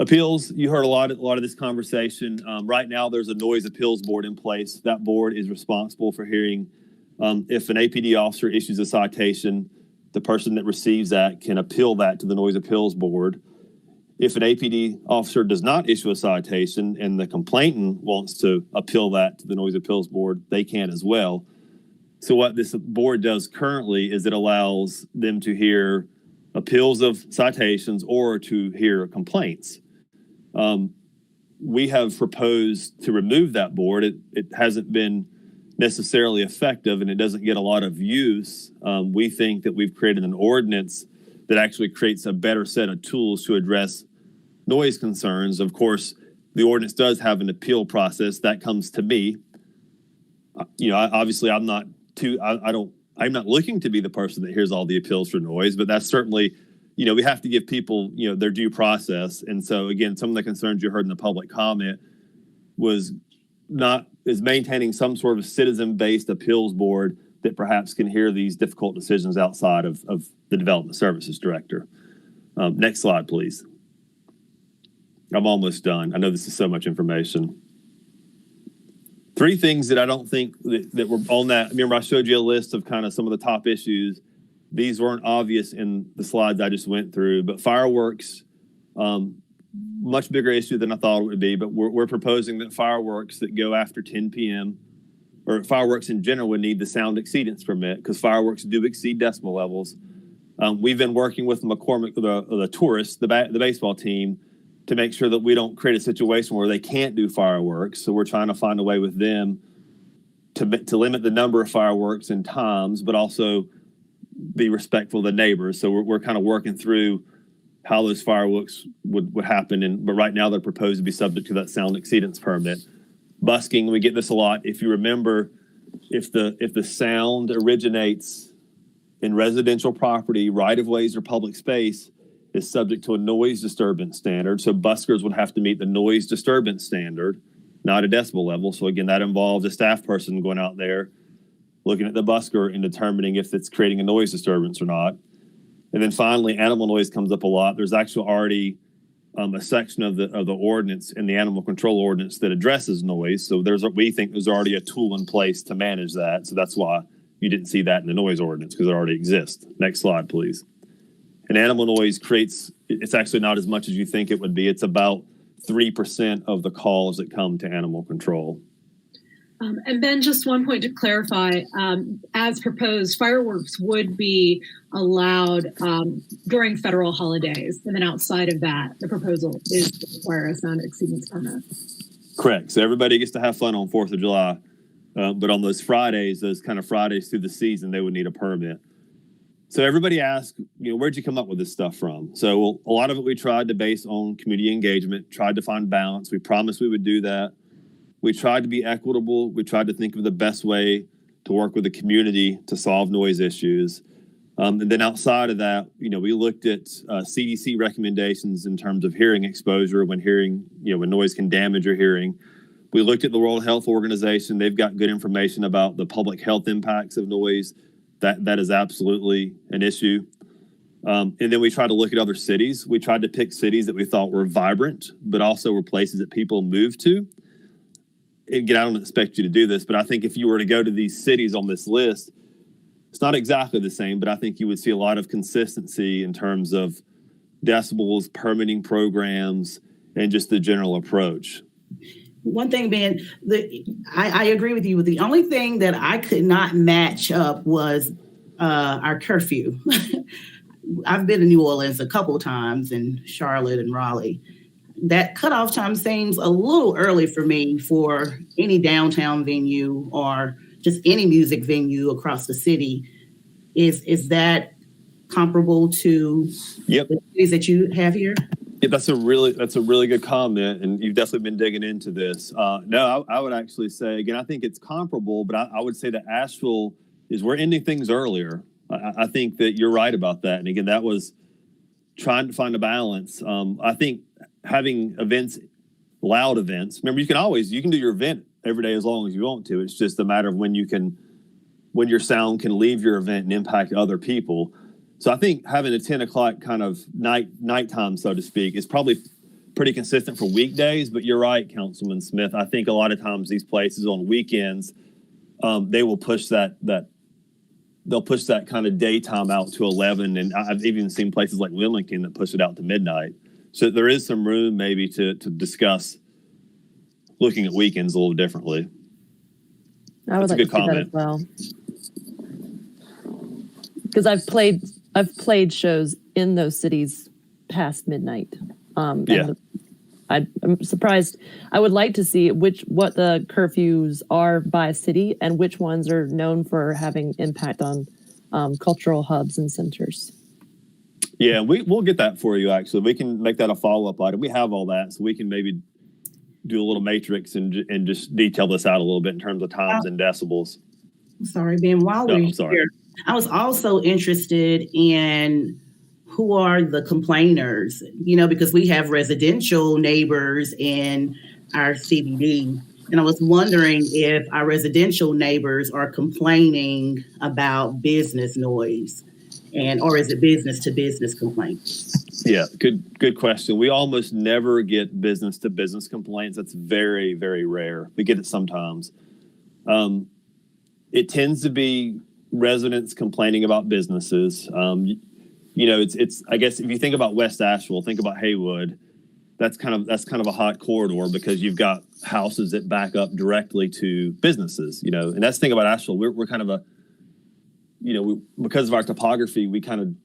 Appeals, you heard a lot of this conversation. Right now, there's a noise appeals board in place. That board is responsible for hearing if an APD officer issues a citation, the person that receives that can appeal that to the noise appeals board. If an APD officer does not issue a citation and the complainant wants to appeal that to the noise appeals board, they can as well. So what this board does currently is it allows them to hear appeals of citations or to hear complaints. We have proposed to remove that board. It hasn't been necessarily effective and it doesn't get a lot of use. We think that we've created an ordinance that actually creates a better set of tools to address noise concerns. Of course, the ordinance does have an appeal process that comes to me. Obviously I'm not looking to be the person that hears all the appeals for noise, but that's certainly, we have to give people, their due process. And so again, some of the concerns you heard in the public comment is maintaining some sort of citizen-based appeals board that perhaps can hear these difficult decisions outside of the Development Services Director. Next slide, please. I'm almost done. I know this is so much information. 3 things that I don't think that were on that. Remember, I showed you a list of kind of some of the top issues. These weren't obvious in the slides I just went through, but fireworks, much bigger issue than I thought it would be, but we're proposing that fireworks that go after 10 p.m. or fireworks in general would need the sound exceedance permit because fireworks do exceed decibel levels. We've been working with McCormick, the tourists, the baseball team, to make sure that we don't create a situation where they can't do fireworks. So we're trying to find a way with them to limit the number of fireworks and times, but also be respectful of the neighbors. So we're kind of working through how those fireworks would happen. But right now they're proposed to be subject to that sound exceedance permit. Busking, we get this a lot. If you remember, if the sound originates in residential property, right-of-ways, or public space, is subject to a noise disturbance standard. So buskers would have to meet the noise disturbance standard, not a decibel level. So again, that involves a staff person going out there, looking at the busker and determining if it's creating a noise disturbance or not. And then finally, animal noise comes up a lot. There's actually already a section of the ordinance in the animal control ordinance that addresses noise. So we think there's already a tool in place to manage that. So that's why you didn't see that in the noise ordinance, because it already exists. Next slide, please. And animal noise it's actually not as much as you think it would be. It's about 3% of the calls that come to animal control. And Ben, just one point to clarify, as proposed, fireworks would be allowed during federal holidays. And then outside of that, the proposal is to require a sound exceedance permit. Correct. So everybody gets to have fun on 4th of July. But on those Fridays through the season, they would need a permit. So everybody asked, where'd you come up with this stuff from? So a lot of it we tried to base on community engagement, tried to find balance. We promised we would do that. We tried to be equitable. We tried to think of the best way to work with the community to solve noise issues. And then outside of that, we looked at CDC recommendations in terms of hearing exposure when noise can damage your hearing. We looked at the World Health Organization. They've got good information about the public health impacts of noise. That is absolutely an issue. And then we tried to look at other cities. We tried to pick cities that we thought were vibrant, but also were places that people move to. And again, I don't expect you to do this, but I think if you were to go to these cities on this list, it's not exactly the same, but I think you would see a lot of consistency in terms of decibels, permitting programs, and just the general approach. One thing, Ben, I agree with you. The only thing that I could not match up was our curfew. I've been to New Orleans a couple of times, in Charlotte and Raleigh. That cutoff time seems a little early for me for any downtown venue or just any music venue across the city. Is that comparable to the cities that you have here? Yeah, that's a really good comment, and you've definitely been digging into this. No, I would actually say, again, I think it's comparable, but I would say that Asheville we're ending things earlier. I think that you're right about that. And again, that was trying to find a balance. I think having events loud events. Remember, you can do your event every day as long as you want to. It's just a matter of when your sound can leave your event and impact other people. So I think having a 10 o'clock kind of nighttime, so to speak, is probably pretty consistent for weekdays. But you're right, Councilman Smith. I think a lot of times these places on weekends, they will push that they'll push that kind of daytime out to 11. And I've even seen places like Wilmington that push it out to midnight. So there is some room maybe to discuss looking at weekends a little differently. I would That's a like good to see that comment. as well. Because I've played shows in those cities past midnight. Yeah. I'm surprised. I would like to see what the curfews are by city and which ones are known for having impact on cultural hubs and centers. Yeah, we'll get that for you, actually. We can make that a follow-up item. We have all that, so we can maybe do a little matrix and just detail this out a little bit in terms of times and decibels. I'm sorry, Ben, while No, we're I'm sorry. here, I was also interested in who are the complainers, because we have residential neighbors in our CBD. And I was wondering if our residential neighbors are complaining about business noise or is it business to business complaints? Yeah, good question. We almost never get business to business complaints. That's very, very rare. We get it sometimes. It tends to be residents complaining about businesses. It's I guess if you think about West Asheville, think about Haywood. That's kind of a hot corridor because you've got houses that back up directly to businesses. And that's the thing about Asheville. We're kind of because of our topography,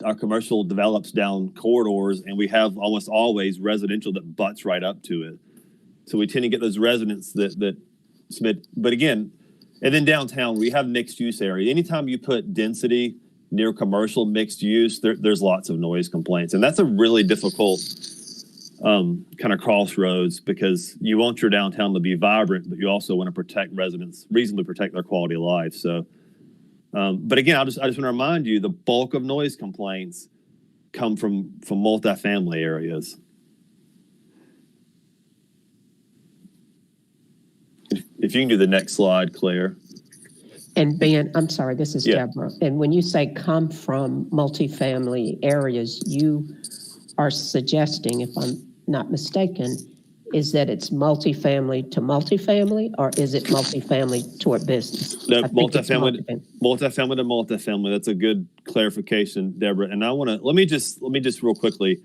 our commercial develops down corridors, and we have almost always residential that butts right up to it. So we tend to get those residents that submit. But again, and then downtown, we have mixed use area. Anytime you put density near commercial mixed use, there's lots of noise complaints. And that's a really difficult kind of crossroads because you want your downtown to be vibrant, but you also want to protect residents, reasonably protect their quality of life. So, but again, I just want to remind you, the bulk of noise complaints come from multifamily areas. If you can do the next slide, Claire. And Ben, I'm sorry, this is Yeah. Deborah. And when you say come from multifamily areas, you are suggesting, if I'm not mistaken, is that it's multifamily to multifamily, or is it multifamily toward business? No, I think it's multifamily to multifamily. That's a good clarification, Deborah. And let me just real quickly.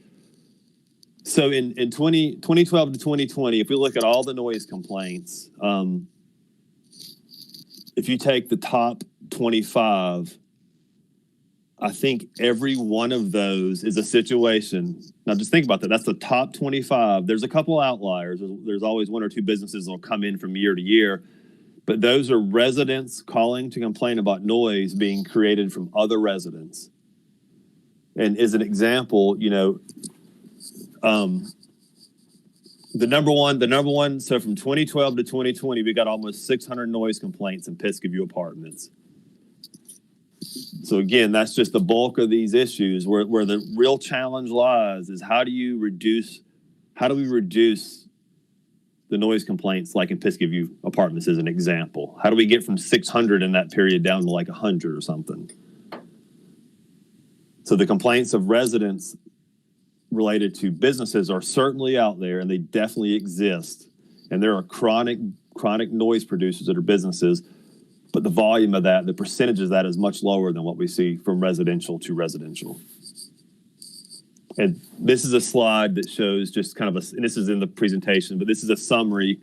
So in 2012 to 2020, if we look at all the noise complaints, if you take the top 25, I think every one of those is a situation. Now, just think about that. That's the top 25. There's a couple outliers. There's always one or two businesses that will come in from year to year. But those are residents calling to complain about noise being created from other residents. And as an example, the number one, so from 2012 to 2020, we got almost 600 noise complaints in Pisgah View Apartments. So again, that's just the bulk of these issues where the real challenge lies is how do we reduce the noise complaints like in Pisgah View Apartments as an example? How do we get from 600 in that period down to like 100 or something? So the complaints of residents related to businesses are certainly out there, and they definitely exist. And there are chronic noise producers that are businesses, but the volume of that, the percentage of that is much lower than what we see from residential to residential. And this is a slide that shows just kind of and this is in the presentation, but this is a summary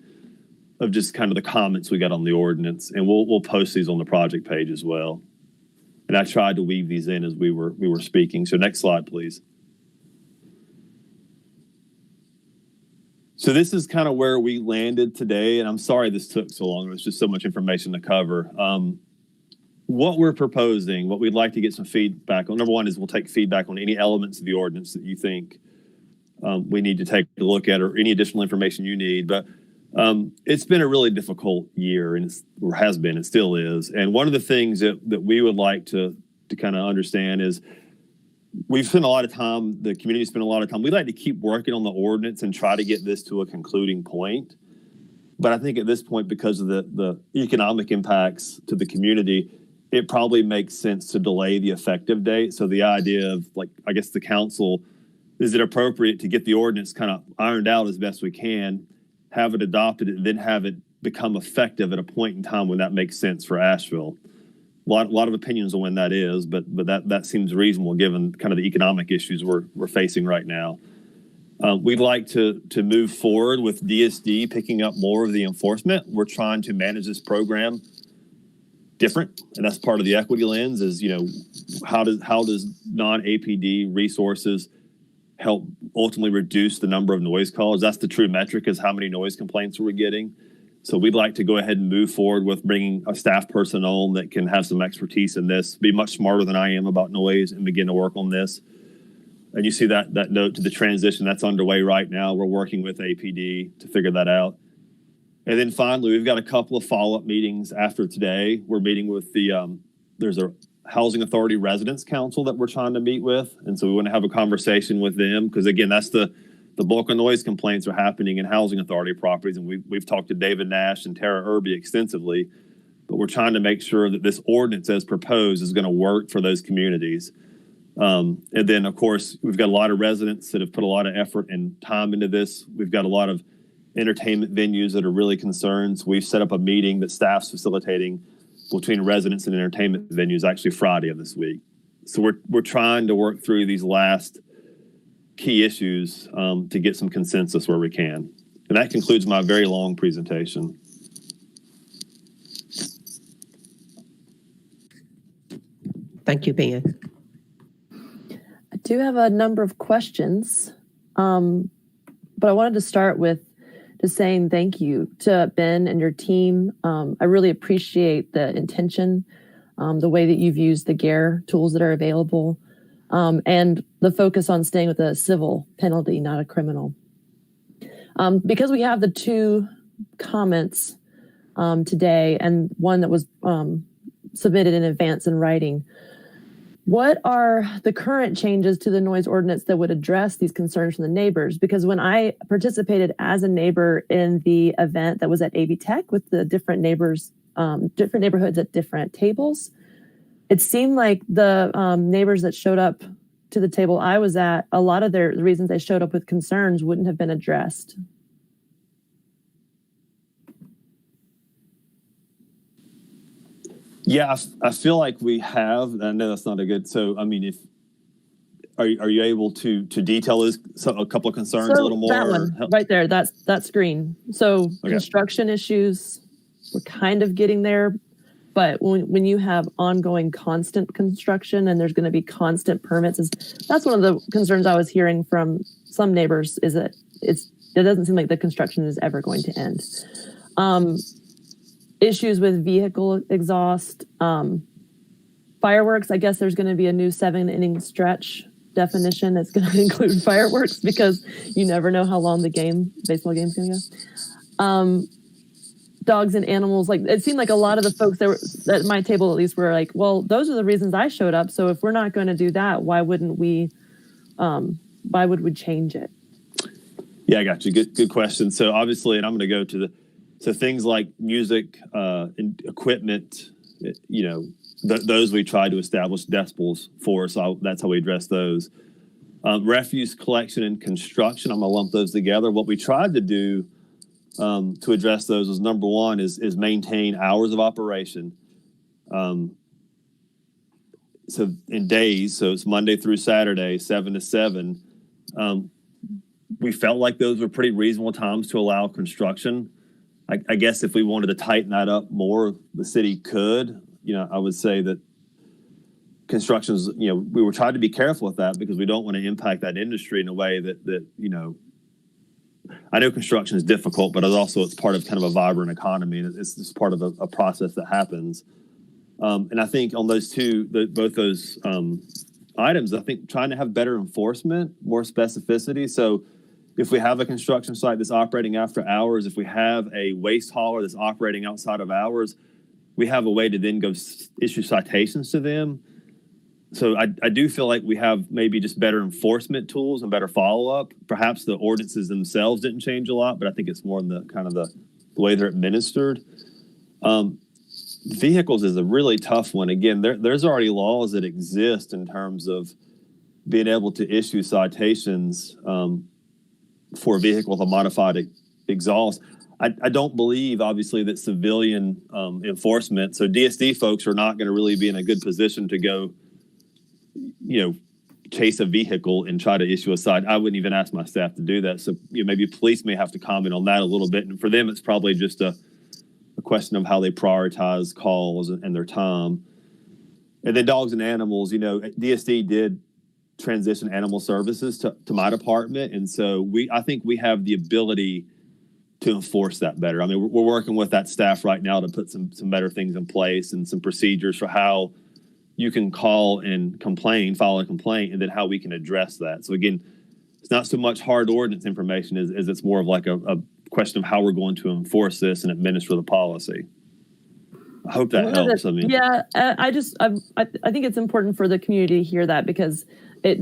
of just kind of the comments we got on the ordinance. And we'll post these on the project page as well. And I tried to weave these in as we were speaking. So next slide, please. So this is kind of where we landed today, and I'm sorry this took so long. It was just so much information to cover. What we're proposing, what we'd like to get some feedback on, number one is we'll take feedback on any elements of the ordinance that you think we need to take a look at or any additional information you need. But it's been a really difficult year, and it still is. And one of the things that we would like to kind of understand is we've spent a lot of time, the community spent a lot of time. We'd like to keep working on the ordinance and try to get this to a concluding point. But I think at this point, because of the economic impacts to the community, it probably makes sense to delay the effective date. So the idea of, like, I guess the council, is it appropriate to get the ordinance kind of ironed out as best we can, have it adopted, and then have it become effective at a point in time when that makes sense for Asheville? A lot of opinions on when that is, but that seems reasonable given kind of the economic issues we're facing right now. We'd like to move forward with DSD picking up more of the enforcement. We're trying to manage this program different, and that's part of the equity lens. Is, you know, how does non-APD resources help ultimately reduce the number of noise calls? That's the true metric, is how many noise complaints we're getting. So we'd like to go ahead and move forward with bringing a staff person on that can have some expertise in this, be much smarter than I am about noise, and begin to work on this. And you see that note to the transition that's underway right now. We're working with APD to figure that out. And then finally, we've got a couple of follow-up meetings after today. We're meeting with there's a Housing Authority Residents Council that we're trying to meet with. And so we want to have a conversation with them, because again, that's the bulk of noise complaints are happening in Housing Authority properties. And we've talked to David Nash and Tara Irby extensively, but we're trying to make sure that this ordinance as proposed is going to work for those communities. And then, of course, we've got a lot of residents that have put a lot of effort and time into this. We've got a lot of entertainment venues that are really concerned. So we've set up a meeting that staff's facilitating between residents and entertainment venues actually Friday of this week. So we're trying to work through these last key issues to get some consensus where we can. And that concludes my very long presentation. Thank you, Ben. I do have a number of questions, but I wanted to start with just saying thank you to Ben and your team. I really appreciate the intention, the way that you've used the GARE tools that are available, and the focus on staying with a civil penalty, not a criminal. Because we have the two comments today and one that was submitted in advance in writing, what are the current changes to the noise ordinance that would address these concerns from the neighbors? Because when I participated as a neighbor in the event that was at AV Tech with the different neighbors, different neighborhoods at different tables, it seemed like the neighbors that showed up to the table I was at, a lot of the reasons they showed up with concerns wouldn't have been addressed. Yeah, I feel like we have. I know that's not a good. So, I mean, are you able to detail a couple of concerns a little more? That one right there, that screen. So Okay. Construction issues, we're kind of getting there, but when you have ongoing constant construction and there's going to be constant permits, that's one of the concerns I was hearing from some neighbors, is that it doesn't seem like the construction is ever going to end. Issues with vehicle exhaust, fireworks. I guess there's going to be a new 7-inning stretch definition that's going to include fireworks, because you never know how long the baseball game's going to go. Dogs and animals. Like, it seemed like a lot of the folks that were at my table, at least, were like, well, those are the reasons I showed up. So if we're not going to do that, why would we change it? Yeah, I got you. Good question. So obviously, and I'm going to go to so things like music and equipment, those we try to establish decibels for. So that's how we address those. Refuse collection and construction, I'm going to lump those together. What we tried to do to address those was, number one, is maintain hours of operation. So in days, so it's Monday through Saturday, 7 to 7. We felt like those were pretty reasonable times to allow construction. I guess if we wanted to tighten that up more, the city could. I would say that construction's, we were trying to be careful with that, because we don't want to impact that industry in a way that I know construction is difficult, but it's part of kind of a vibrant economy, and it's just part of a process that happens. And I think on those both those items, I think trying to have better enforcement, more specificity. So if we have a construction site that's operating after hours, if we have a waste hauler that's operating outside of hours, we have a way to then go issue citations to them. so I do feel like we have maybe just better enforcement tools and better follow-up. Perhaps the ordinances themselves didn't change a lot, but I think it's more in the kind of the way they're administered. Vehicles is a really tough one. Again, there's already laws that exist in terms of being able to issue citations for a vehicle with a modified exhaust. I don't believe, obviously, that civilian enforcement, so DSD folks are not going to really be in a good position to go, chase a vehicle and try to issue a cite. I wouldn't even ask my staff to do that. So maybe police may have to comment on that a little bit. And for them, it's probably just a question of how they prioritize calls and their time. And then dogs and animals, DSD did transition animal services to my department. And so I think we have the ability to enforce that better. I mean, we're working with that staff right now to put some better things in place and some procedures for how you can call and file a complaint, and then how we can address that. So again, it's not so much hard ordinance information as it's more of like a question of how we're going to enforce this and administer the policy. I hope that helps. I think it's important for the community to hear that, because it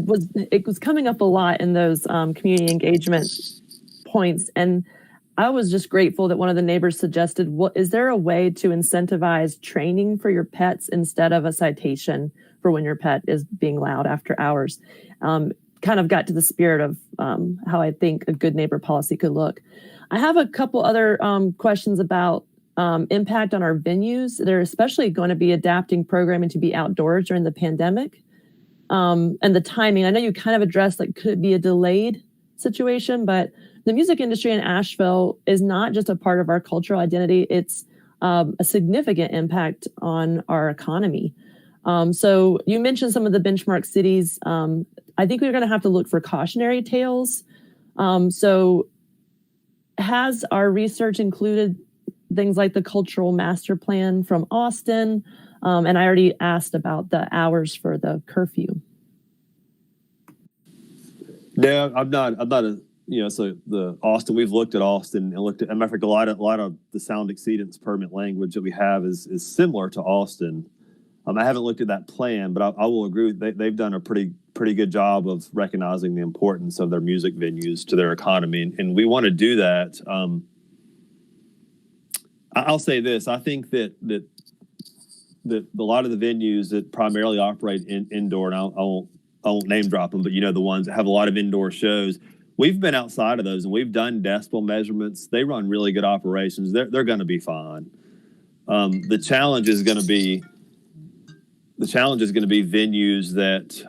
was coming up a lot in those community engagement points. And I was just grateful that one of the neighbors suggested, is there a way to incentivize training for your pets instead of a citation for when your pet is being loud after hours? Kind of got to the spirit of how I think a good neighbor policy could look. I have a couple other questions about impact on our venues. They're especially going to be adapting programming to be outdoors during the pandemic. And the timing, I know you kind of addressed could it be a delayed situation, but the music industry in Asheville is not just a part of our cultural identity. It's a significant impact on our economy. So you mentioned some of the benchmark cities. I think we're going to have to look for cautionary tales. So has our research included things like the cultural master plan from Austin? And I already asked about the hours for the curfew. No, I'm not so the Austin, we've looked at Austin and looked at, as a matter of fact, a lot of the sound exceedance permit language that we have is similar to Austin. I haven't looked at that plan, but I will agree they've done a pretty good job of recognizing the importance of their music venues to their economy. And we want to do that. I'll say this. I think that a lot of the venues that primarily operate indoor, and I won't name drop them, but the ones that have a lot of indoor shows, we've been outside of those and we've done decibel measurements. They run really good operations. They're going to be fine. The challenge is going to be venues that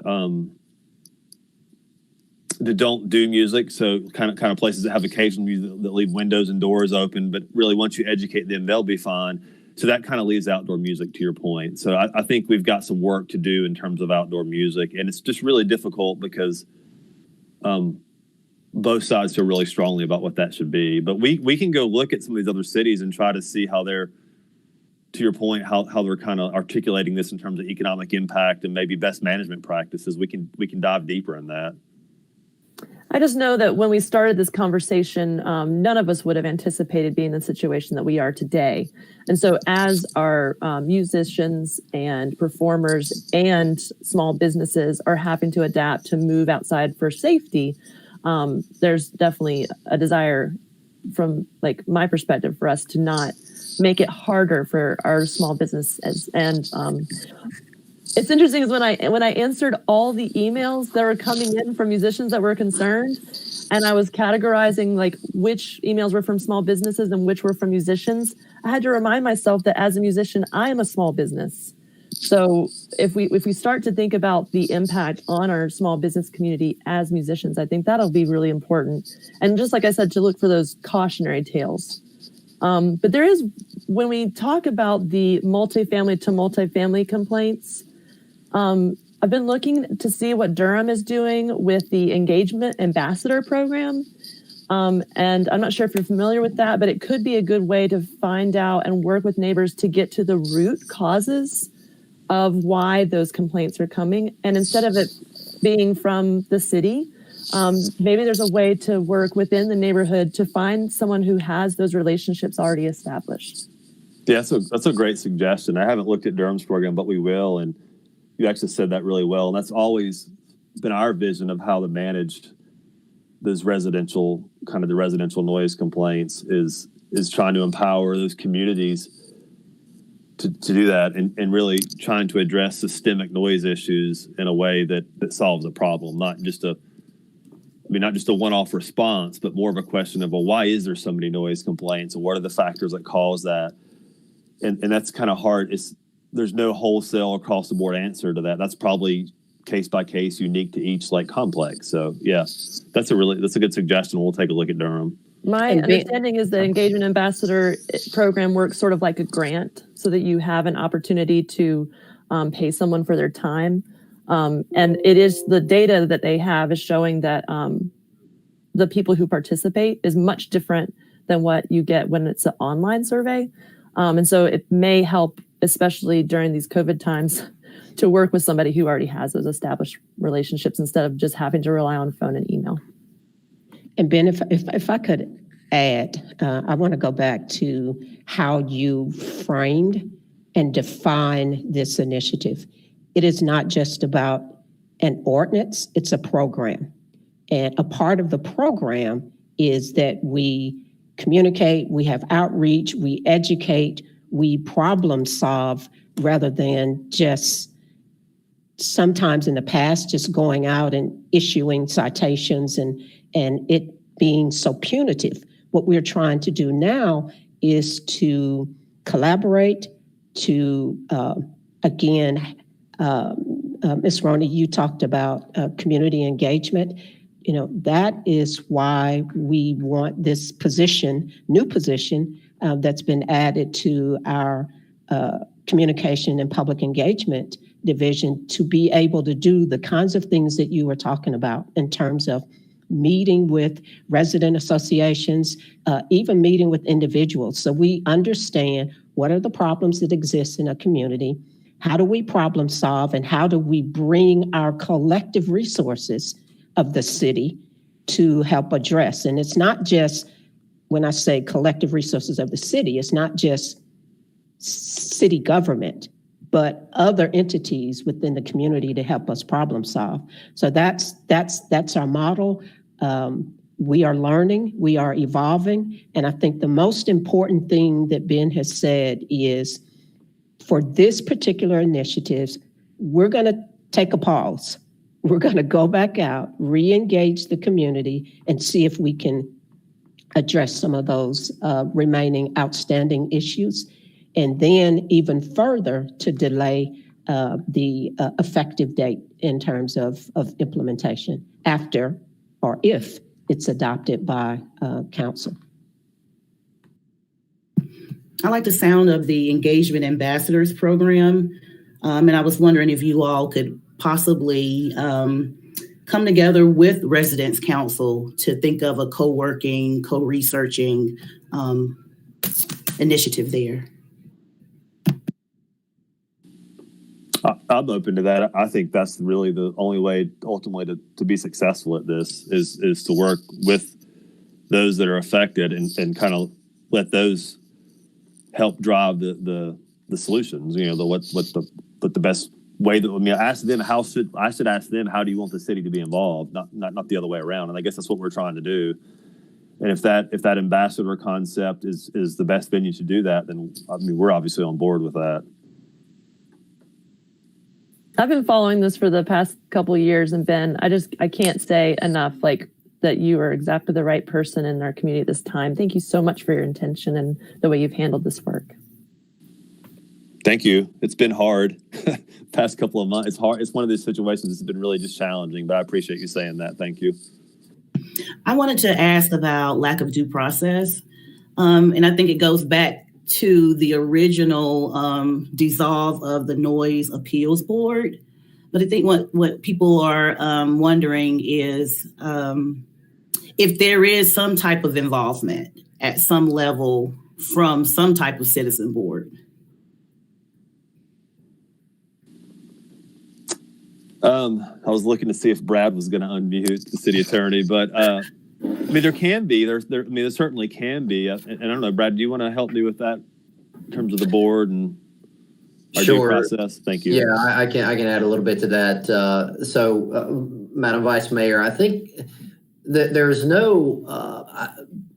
don't do music. So kind of places that have occasional music that leave windows and doors open, but really once you educate them, they'll be fine. So that kind of leaves outdoor music, to your point. So I think we've got some work to do in terms of outdoor music, and it's just really difficult because both sides feel really strongly about what that should be. But we can go look at some of these other cities and try to see how they're, to your point, how they're kind of articulating this in terms of economic impact and maybe best management practices. We can dive deeper in that. I just know that when we started this conversation, none of us would have anticipated being in the situation that we are today. And so as our musicians and performers and small businesses are having to adapt to move outside for safety, there's definitely a desire from my perspective for us to not make it harder for our small businesses. And it's interesting is when I answered all the emails that were coming in from musicians that were concerned, and I was categorizing which emails were from small businesses and which were from musicians, I had to remind myself that as a musician, I am a small business. So if we start to think about the impact on our small business community as musicians, I think that'll be really important. And just like I said, to look for those cautionary tales. But there is, when we talk about the multifamily to multifamily complaints, I've been looking to see what Durham is doing with the Engagement Ambassador program. And I'm not sure if you're familiar with that, but it could be a good way to find out and work with neighbors to get to the root causes of why those complaints are coming. And instead of it being from the city, maybe there's a way to work within the neighborhood to find someone who has those relationships already established. Yeah, that's a great suggestion. I haven't looked at Durham's program, but we will. And you actually said that really well. And that's always been our vision of how to manage those the residential noise complaints is trying to empower those communities to do that and really trying to address systemic noise issues in a way that solves a problem, not just a one-off response, but more of a question of, well, why is there so many noise complaints, and what are the factors that cause that? And that's kind of hard. There's no wholesale across the board answer to that. That's probably case by case, unique to each complex. So yeah, that's a good suggestion. We'll take a look at Durham. My understanding is the Engagement Ambassador program works sort of like a grant, so that you have an opportunity to pay someone for their time. And it is the data that they have is showing that the people who participate is much different than what you get when it's an online survey. And so it may help, especially during these COVID times, to work with somebody who already has those established relationships instead of just having to rely on phone and email. And Ben, if I could add, I want to go back to how you framed and defined this initiative. It is not just about an ordinance, it's a program. And a part of the program is that we communicate, we have outreach, we educate, we problem solve, rather than just sometimes in the past just going out and issuing citations and it being so punitive. What we're trying to do now is to collaborate, to again, Ms. Roney, you talked about community engagement. That is why we want this new position that's been added to our communication and public engagement division, to be able to do the kinds of things that you were talking about in terms of meeting with resident associations, even meeting with individuals. So we understand what are the problems that exist in a community, how do we problem solve, and how do we bring our collective resources of the city to help address. And it's not just, when I say collective resources of the city, it's not just city government, but other entities within the community to help us problem solve. So that's our model. We are learning, we are evolving. And I think the most important thing that Ben has said is, for this particular initiative, we're going to take a pause. We're going to go back out, re-engage the community, and see if we can address some of those remaining outstanding issues. And then even further to delay the effective date in terms of implementation after or if it's adopted by council. I like the sound of the Engagement Ambassadors program. And I was wondering if you all could possibly come together with Residents Council to think of a co-working, co-researching initiative there. I'm open to that. I think that's really the only way ultimately to be successful at this is to work with those that are affected and kind of let those help drive the solutions. What the best way that, I asked them I should ask them, how do you want the city to be involved? Not the other way around. And I guess that's what we're trying to do. And if that ambassador concept is the best venue to do that, then we're obviously on board with that. I've been following this for the past couple of years, and Ben, I can't say enough that you are exactly the right person in our community at this time. Thank you so much for your intention and the way you've handled this work. Thank you. It's been hard. Past couple of months. It's hard. It's one of these situations that's been really just challenging, but I appreciate you saying that. Thank you. I wanted to ask about lack of due process. And I think it goes back to the original dissolve of the Noise Appeals Board. But I think what people are wondering is if there is some type of involvement at some level from some type of citizen board. I was looking to see if Brad was going to unmute the city attorney, but there can be. There certainly can be. And I don't know, Brad, do you want to help me with that in terms of the board? And due Sure. process? Thank you. Yeah, I can add a little bit to that. Madam Vice Mayor, I think that there's no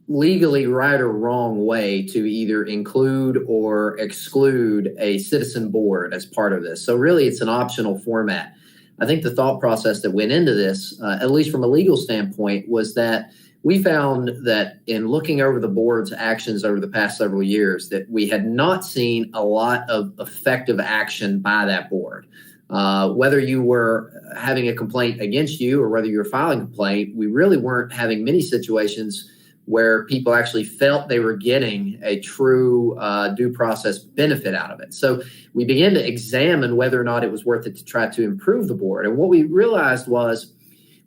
legally right or wrong way to either include or exclude a citizen board as part of this. So really, it's an optional format. I think the thought process that went into this, at least from a legal standpoint, was that we found that in looking over the board's actions over the past several years, that we had not seen a lot of effective action by that board. Whether you were having a complaint against you or whether you were filing a complaint, we really weren't having many situations where people actually felt they were getting a true due process benefit out of it. So we began to examine whether or not it was worth it to try to improve the board. And what we realized was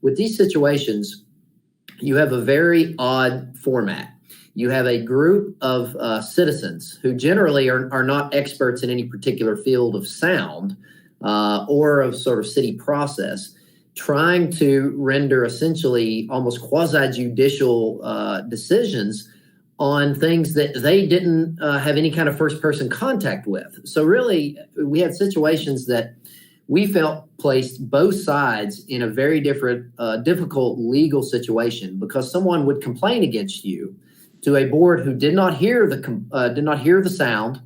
with these situations, you have a very odd format. You have a group of citizens who generally are not experts in any particular field of sound or of sort of city process, trying to render essentially almost quasi-judicial decisions on things that they didn't have any kind of first-person contact with. So really, we had situations that we felt placed both sides in a very difficult legal situation because someone would complain against you to a board who did not hear the sound,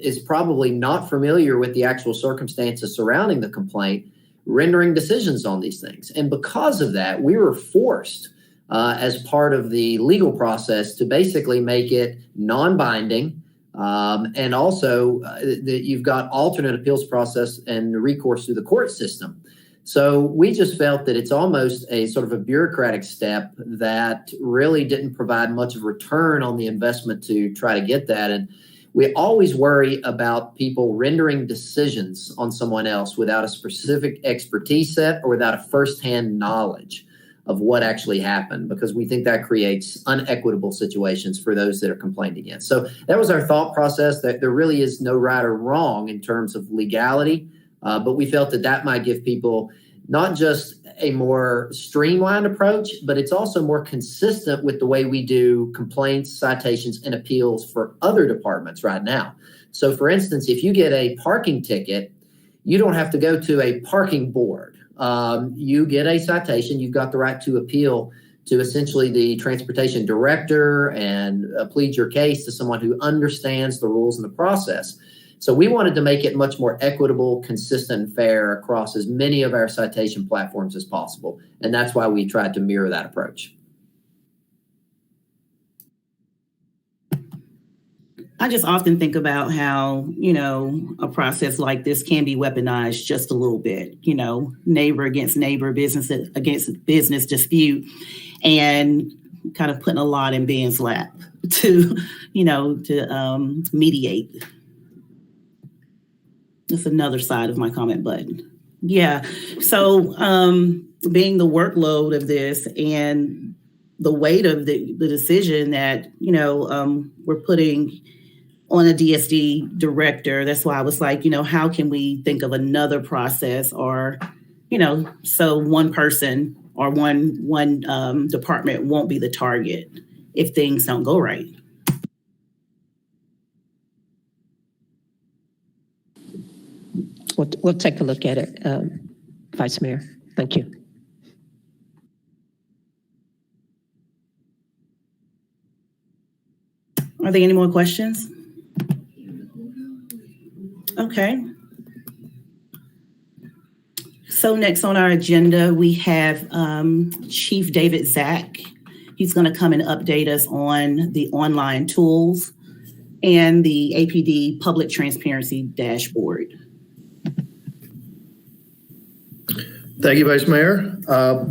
is probably not familiar with the actual circumstances surrounding the complaint, rendering decisions on these things. And because of that, we were forced as part of the legal process to basically make it non-binding. And also that you've got alternate appeals process and recourse through the court system. So we just felt that it's almost a sort of a bureaucratic step that really didn't provide much of a return on the investment to try to get that. And we always worry about people rendering decisions on someone else without a specific expertise set or without a firsthand knowledge of what actually happened, because we think that creates unequitable situations for those that are complained against. So that was our thought process, that there really is no right or wrong in terms of legality, but we felt that that might give people not just a more streamlined approach, but it's also more consistent with the way we do complaints, citations, and appeals for other departments right now. So for instance, if you get a parking ticket, you don't have to go to a parking board. You get a citation, you've got the right to appeal to essentially the transportation director and plead your case to someone who understands the rules and the process. So we wanted to make it much more equitable, consistent, and fair across as many of our citation platforms as possible. And that's why we tried to mirror that approach. I just often think about how, a process like this can be weaponized just a little bit, neighbor against neighbor, business against business dispute, and kind of putting a lot in Ben's lap to mediate. That's another side of my comment button. Yeah. So being the workload of this and the weight of the decision that, we're putting on a DSD director, that's why I was like, how can we think of another process or, so one person or one department won't be the target if things don't go right. We'll take a look at it, Vice Mayor. Thank you. Are there any more questions? Okay. So next on our agenda, we have Chief David Zach. He's going to come and update us on the online tools and the APD Public Transparency Dashboard. Thank you, Vice Mayor.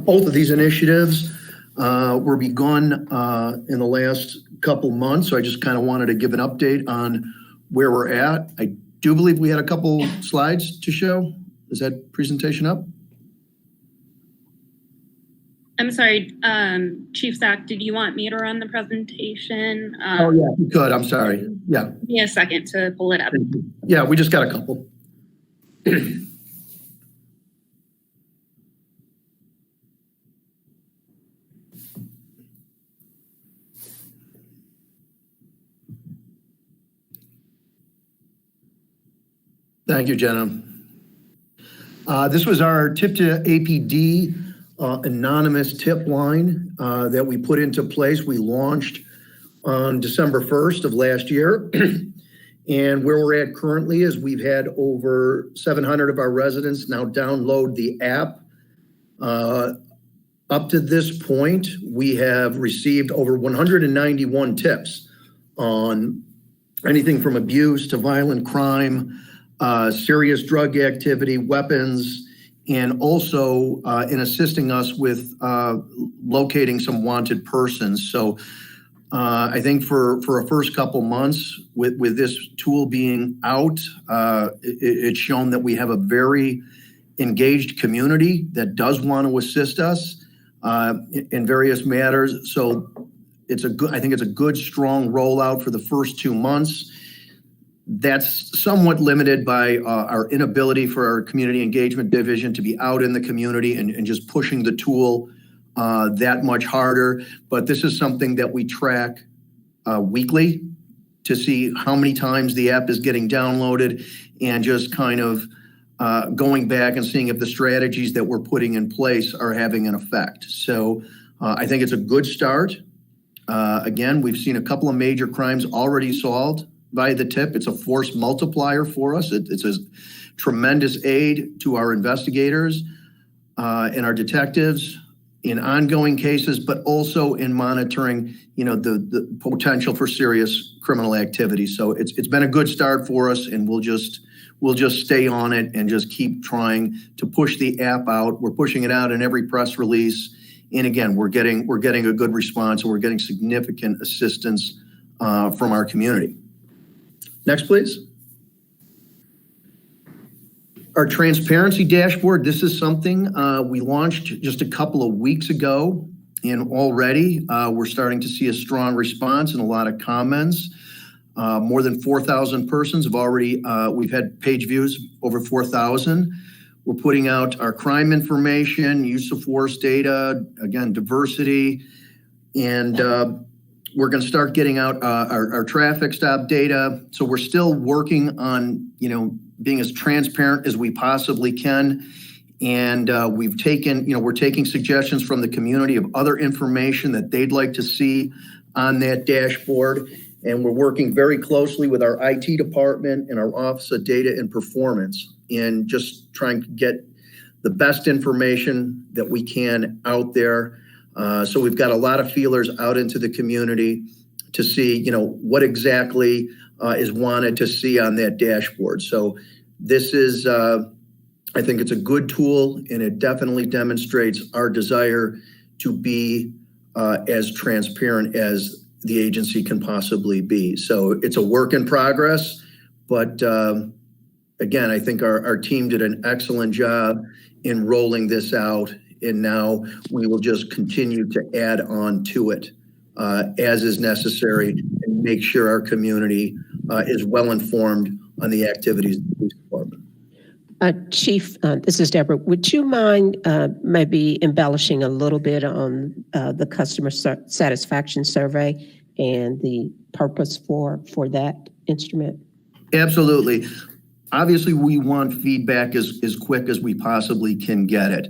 Both of these initiatives were begun in the last couple months, so I just kind of wanted to give an update on where we're at. I do believe we had a couple slides to show. Is that presentation up? I'm sorry, Chief Zach, did you want me to run the presentation? Oh, yeah, you could. I'm sorry. Yeah. Give me a second to pull it up. Yeah, we just got a couple. Thank you, Jenna. This was our tip to APD anonymous tip line that we put into place. We launched on December 1st of last year. And where we're at currently is we've had over 700 of our residents now download the app. Up to this point, we have received over 191 tips on anything from abuse to violent crime, serious drug activity, weapons, and also in assisting us with locating some wanted persons. So I think for a first couple months with this tool being out, it's shown that we have a very engaged community that does want to assist us in various matters. So I think it's a good, strong rollout for the first 2 months. That's somewhat limited by our inability for our community engagement division to be out in the community and just pushing the tool that much harder. But this is something that we track weekly to see how many times the app is getting downloaded and just kind of going back and seeing if the strategies that we're putting in place are having an effect. So I think it's a good start. Again, we've seen a couple of major crimes already solved by the tip. It's a force multiplier for us. It's a tremendous aid to our investigators and our detectives in ongoing cases, but also in monitoring, the potential for serious criminal activity. So it's been a good start for us, and we'll just stay on it and just keep trying to push the app out. We're pushing it out in every press release. And again, we're getting a good response, and we're getting significant assistance from our community. Next, please. Our transparency dashboard, this is something we launched just a couple of weeks ago, and already we're starting to see a strong response and a lot of comments. More than 4,000 persons have already, we've had page views over 4,000. We're putting out our crime information, use of force data, again, diversity, and we're going to start getting out our traffic stop data. So we're still working on, being as transparent as we possibly can. And we're taking suggestions from the community of other information that they'd like to see on that dashboard. And we're working very closely with our IT department and our Office of Data and Performance, and just trying to get the best information that we can out there. So we've got a lot of feelers out into the community to see, what exactly is wanted to see on that dashboard. So this is, I think it's a good tool, and it definitely demonstrates our desire to be as transparent as the agency can possibly be. So it's a work in progress, but again, I think our team did an excellent job in rolling this out, and now we will just continue to add on to it as is necessary and make sure our community is well informed on the activities of the police department. Chief, this is Deborah. Would you mind maybe embellishing a little bit on the customer satisfaction survey and the purpose for that instrument? Absolutely. Obviously, we want feedback as quick as we possibly can get it.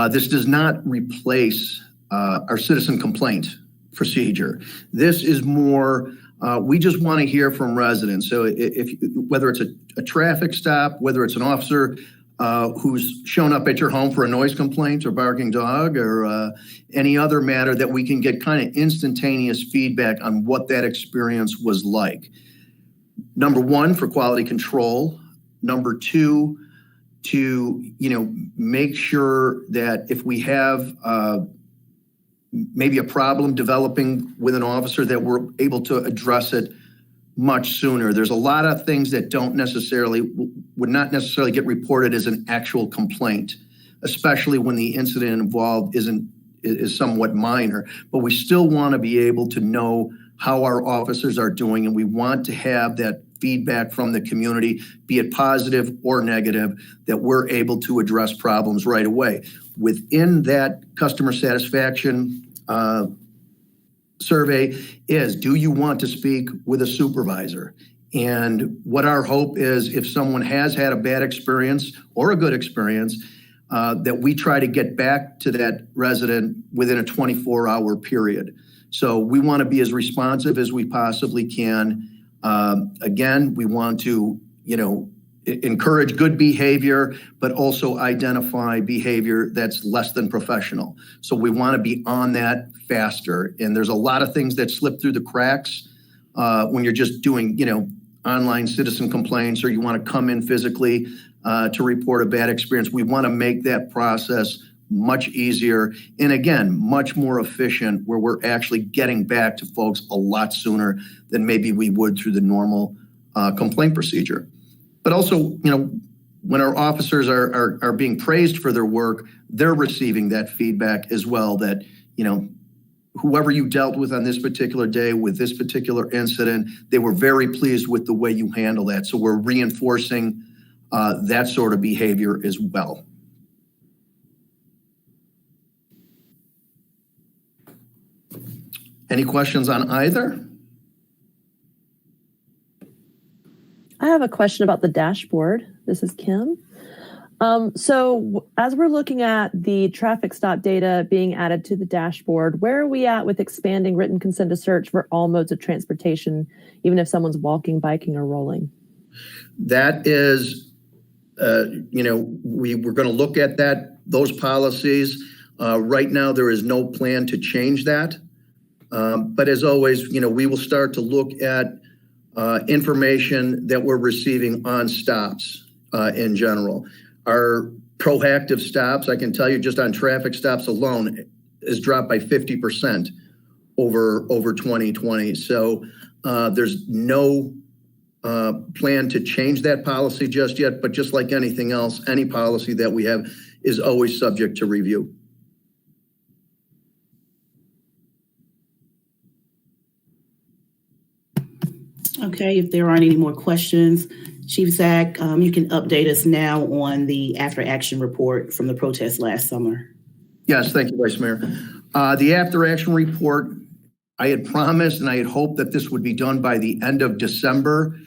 This does not replace our citizen complaint procedure. This is more, we just want to hear from residents. So whether it's a traffic stop, whether it's an officer who's shown up at your home for a noise complaint or barking dog, or any other matter, that we can get kind of instantaneous feedback on what that experience was like. Number one, for quality control. Number two, to make sure that if we have maybe a problem developing with an officer, that we're able to address it much sooner. There's a lot of things that would not necessarily get reported as an actual complaint, especially when the incident involved is somewhat minor. But we still want to be able to know how our officers are doing, and we want to have that feedback from the community, be it positive or negative, that we're able to address problems right away. Within that customer satisfaction survey is, do you want to speak with a supervisor? And what our hope is, if someone has had a bad experience or a good experience, that we try to get back to that resident within a 24-hour period. So we want to be as responsive as we possibly can. Again, we want to, encourage good behavior, but also identify behavior that's less than professional. So we want to be on that faster. And there's a lot of things that slip through the cracks when you're just doing, online citizen complaints, or you want to come in physically to report a bad experience. We want to make that process much easier and, again, much more efficient, where we're actually getting back to folks a lot sooner than maybe we would through the normal complaint procedure. But also, when our officers are being praised for their work, they're receiving that feedback as well, that, whoever you dealt with on this particular day with this particular incident, they were very pleased with the way you handle that. So we're reinforcing that sort of behavior as well. Any questions on either? I have a question about the dashboard. This is Kim. So as we're looking at the traffic stop data being added to the dashboard, where are we at with expanding written consent to search for all modes of transportation, even if someone's walking, biking, or rolling? That is, we're going to look at those policies. Right now, there is no plan to change that. But as always, we will start to look at information that we're receiving on stops in general. Our proactive stops, I can tell you, just on traffic stops alone, is dropped by 50% over 2020. So there's no plan to change that policy just yet, but just like anything else, any policy that we have is always subject to review. Okay, if there aren't any more questions, Chief Zach, you can update us now on the after action report from the protest last summer. Yes, thank you, Vice Mayor. The after action report, I had promised and I had hoped that this would be done by the end of December.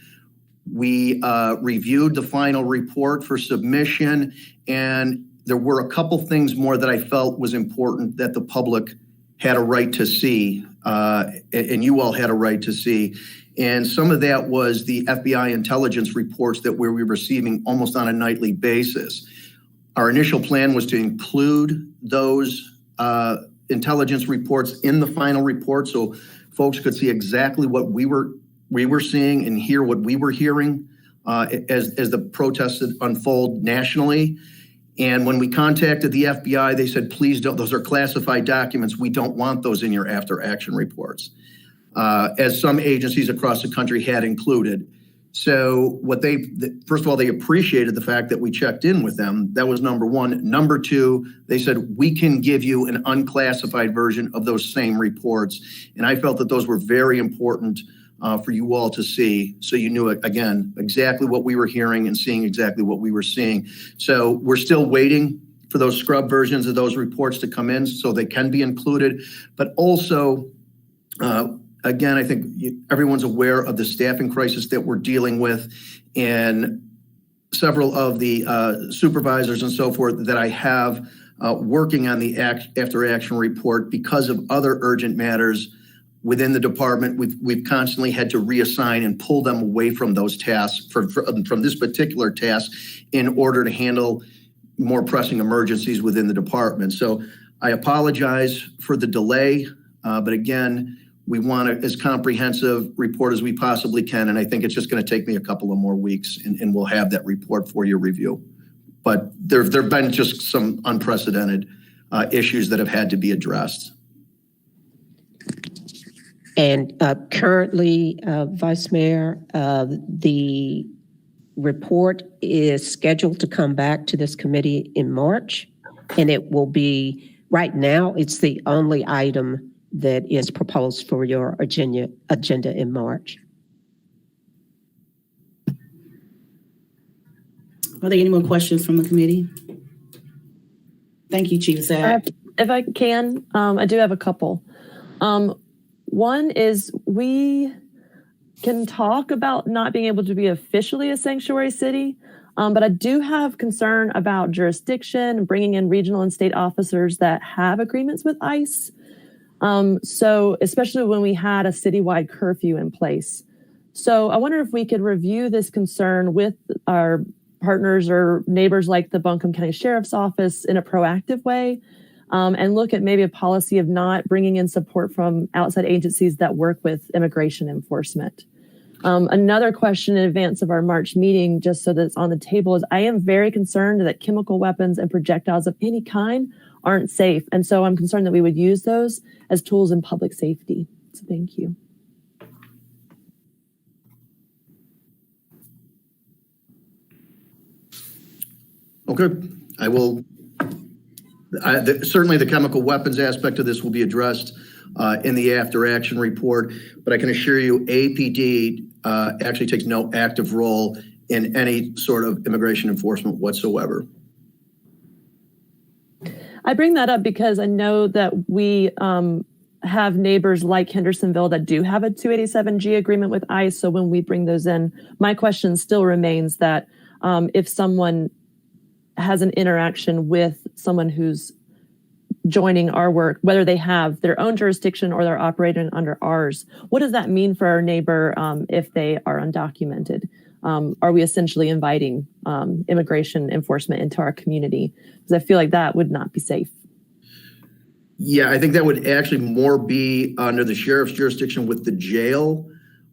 We reviewed the final report for submission, and there were a couple things more that I felt was important that the public had a right to see, and you all had a right to see. And some of that was the FBI intelligence reports that we were receiving almost on a nightly basis. Our initial plan was to include those intelligence reports in the final report so folks could see exactly what we were seeing and hear what we were hearing as the protests unfold nationally. And when we contacted the FBI, they said, please don't, those are classified documents. We don't want those in your after action reports. As some agencies across the country had included. So first of all, they appreciated the fact that we checked in with them. That was number one. Number two, they said, we can give you an unclassified version of those same reports. And I felt that those were very important for you all to see. So you knew, again, exactly what we were hearing and seeing exactly what we were seeing. So we're still waiting for those scrub versions of those reports to come in so they can be included. But also, again, I think everyone's aware of the staffing crisis that we're dealing with, and several of the supervisors and so forth that I have working on the after action report because of other urgent matters within the department. We've constantly had to reassign and pull them away from those tasks from this particular task in order to handle more pressing emergencies within the department. So I apologize for the delay, but again, we want as comprehensive report as we possibly can, and I think it's just going to take me a couple of more weeks, and we'll have that report for your review. But there have been just some unprecedented issues that have had to be addressed. And currently, Vice Mayor, the report is scheduled to come back to this committee in March, and it will be, right now, it's the only item that is proposed for your agenda in March. Are there any more questions from the committee? Thank you, Chief Zach. If I can, I do have a couple. One is can talk about not being able to be officially a sanctuary city, but I do have concern about jurisdiction, bringing in regional and state officers that have agreements with ICE. So especially when we had a citywide curfew in place. So I wonder if we could review this concern with our partners or neighbors like the Buncombe County Sheriff's Office in a proactive way, and look at maybe a policy of not bringing in support from outside agencies that work with immigration enforcement. Another question in advance of our March meeting, just so that it's on the table, is I am very concerned that chemical weapons and projectiles of any kind aren't safe. And so I'm concerned that we would use those as tools in public safety. So thank you. Okay, I will. Certainly the chemical weapons aspect of this will be addressed in the after action report, but I can assure you APD actually takes no active role in any sort of immigration enforcement whatsoever. I bring that up because I know that we have neighbors like Hendersonville that do have a 287G agreement with ICE. So when we bring those in, my question still remains that if someone has an interaction with someone who's joining our work, whether they have their own jurisdiction or they're operating under ours, what does that mean for our neighbor if they are undocumented? Are we essentially inviting immigration enforcement into our community? Because I feel like that would not be safe. Yeah, I think that would actually more be under the sheriff's jurisdiction with the jail,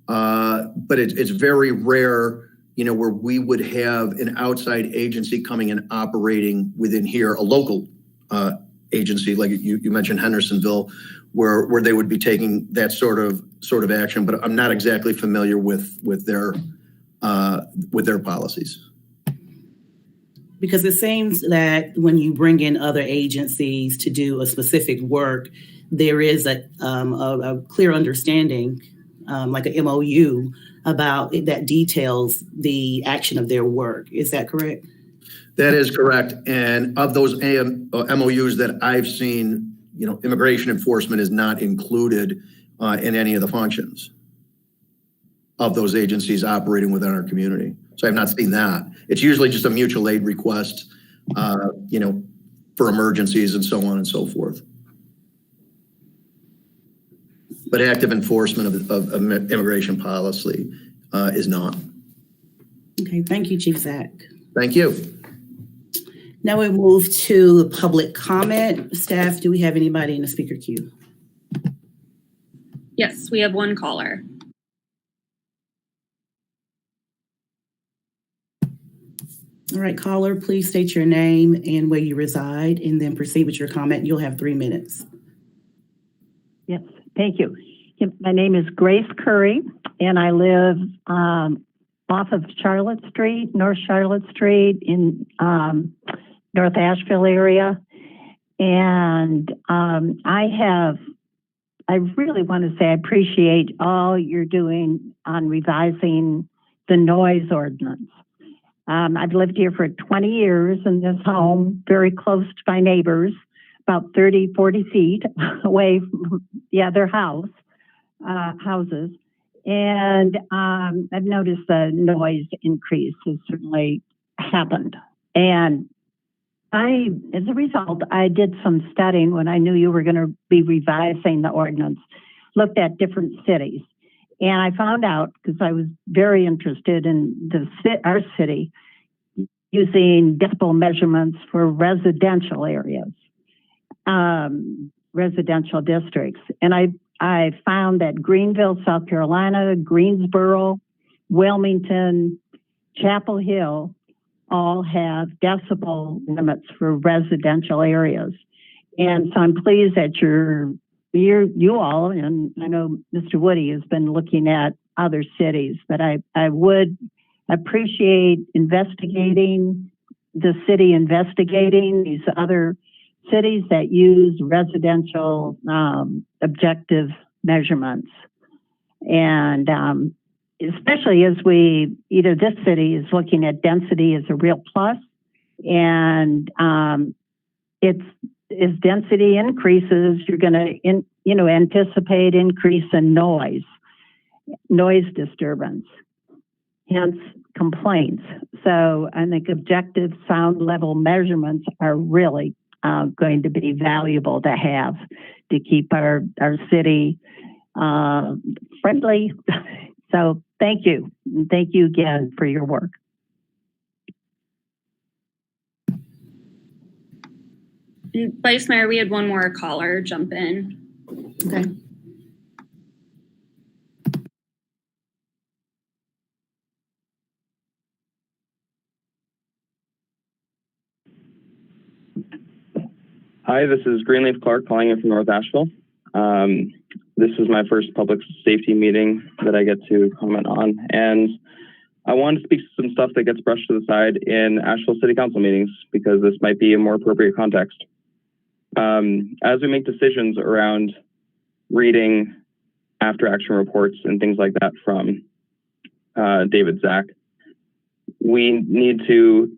but it's very rare, where we would have an outside agency coming and operating within here, a local agency, like you mentioned Hendersonville, where they would be taking that sort of action. But I'm not exactly familiar with their policies. Because it seems that when you bring in other agencies to do a specific work, there is a clear understanding, like an MOU, about that details the action of their work. Is that correct? That is correct. And of those MOUs that I've seen, immigration enforcement is not included in any of the functions of those agencies operating within our community. So I've not seen that. It's usually just a mutual aid request, for emergencies and so on and so forth. But active enforcement of immigration policy is not. Okay, thank you, Chief Zach. Thank you. Now we move to public comment. Staff, do we have anybody in the speaker queue? Yes, we have one caller. All right, caller, please state your name and where you reside, and then proceed with your comment. You'll have 3 minutes. Yes, thank you. My name is Grace Curry, and I live off of Charlotte Street, North Charlotte Street in North Asheville area. And I really want to say I appreciate all you're doing on revising the noise ordinance. I've lived here for 20 years in this home, very close to my neighbors, about 30, 40 feet away from their houses. And I've noticed the noise increase has certainly happened. And as a result, I did some studying when I knew you were going to be revising the ordinance, looked at different cities. And I found out, because I was very interested in our city, using decibel measurements for residential areas, residential districts. And I found that Greenville, South Carolina, Greensboro, Wilmington, Chapel Hill all have decibel limits for residential areas. And so I'm pleased that you all, and I know Mr. Woody has been looking at other cities, but I would appreciate investigating these other cities that use residential objective measurements. And especially as this city is looking at density as a real plus, and as density increases, you're going to anticipate increase in noise. noise disturbance, hence complaints. So I think objective sound level measurements are really going to be valuable to have to keep our city friendly. So thank you. And thank you again for your work. And Vice Mayor, we had one more caller jump in. Okay. Hi, this is Greenleaf Clark calling in from North Asheville. This is my first public safety meeting that I get to comment on, and I wanted to speak to some stuff that gets brushed to the side in Asheville City Council meetings because this might be a more appropriate context. As we make decisions around reading after action reports and things like that from David Zach, we need to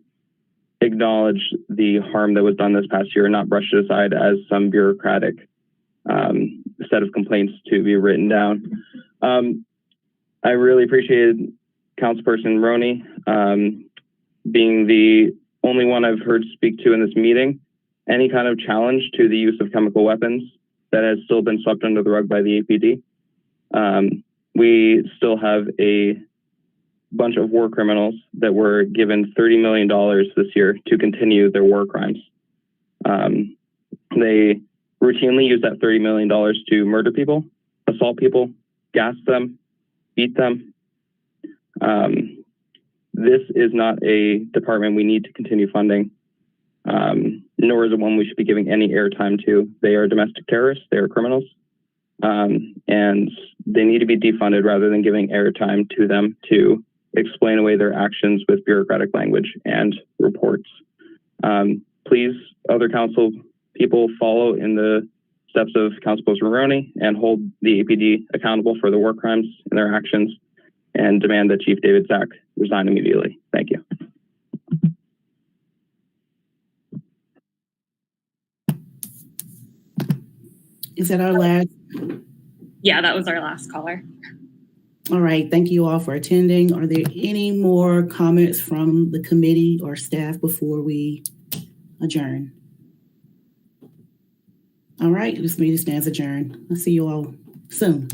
acknowledge the harm that was done this past year and not brush it aside as some bureaucratic set of complaints to be written down. I really appreciated Councilperson Roney being the only one I've heard speak to in this meeting. Any kind of challenge to the use of chemical weapons that has still been swept under the rug by the APD. We still have a bunch of war criminals that were given $30 million this year to continue their war crimes. They routinely use that $30 million to murder people, assault people, gas them, beat them. This is not a department we need to continue funding, nor is it one we should be giving any airtime to. They are domestic terrorists, they are criminals, and they need to be defunded rather than giving airtime to them to explain away their actions with bureaucratic language and reports. Please, other council people, follow in the steps of Councilperson Roney and hold the APD accountable for the war crimes and their actions, and demand that Chief David Zach resign immediately. Thank you. Is that our last? Yeah, that was our last caller. All right. Thank you all for attending. Are there any more comments from the committee or staff before we adjourn? All right. This meeting stands adjourned. I'll see you all soon.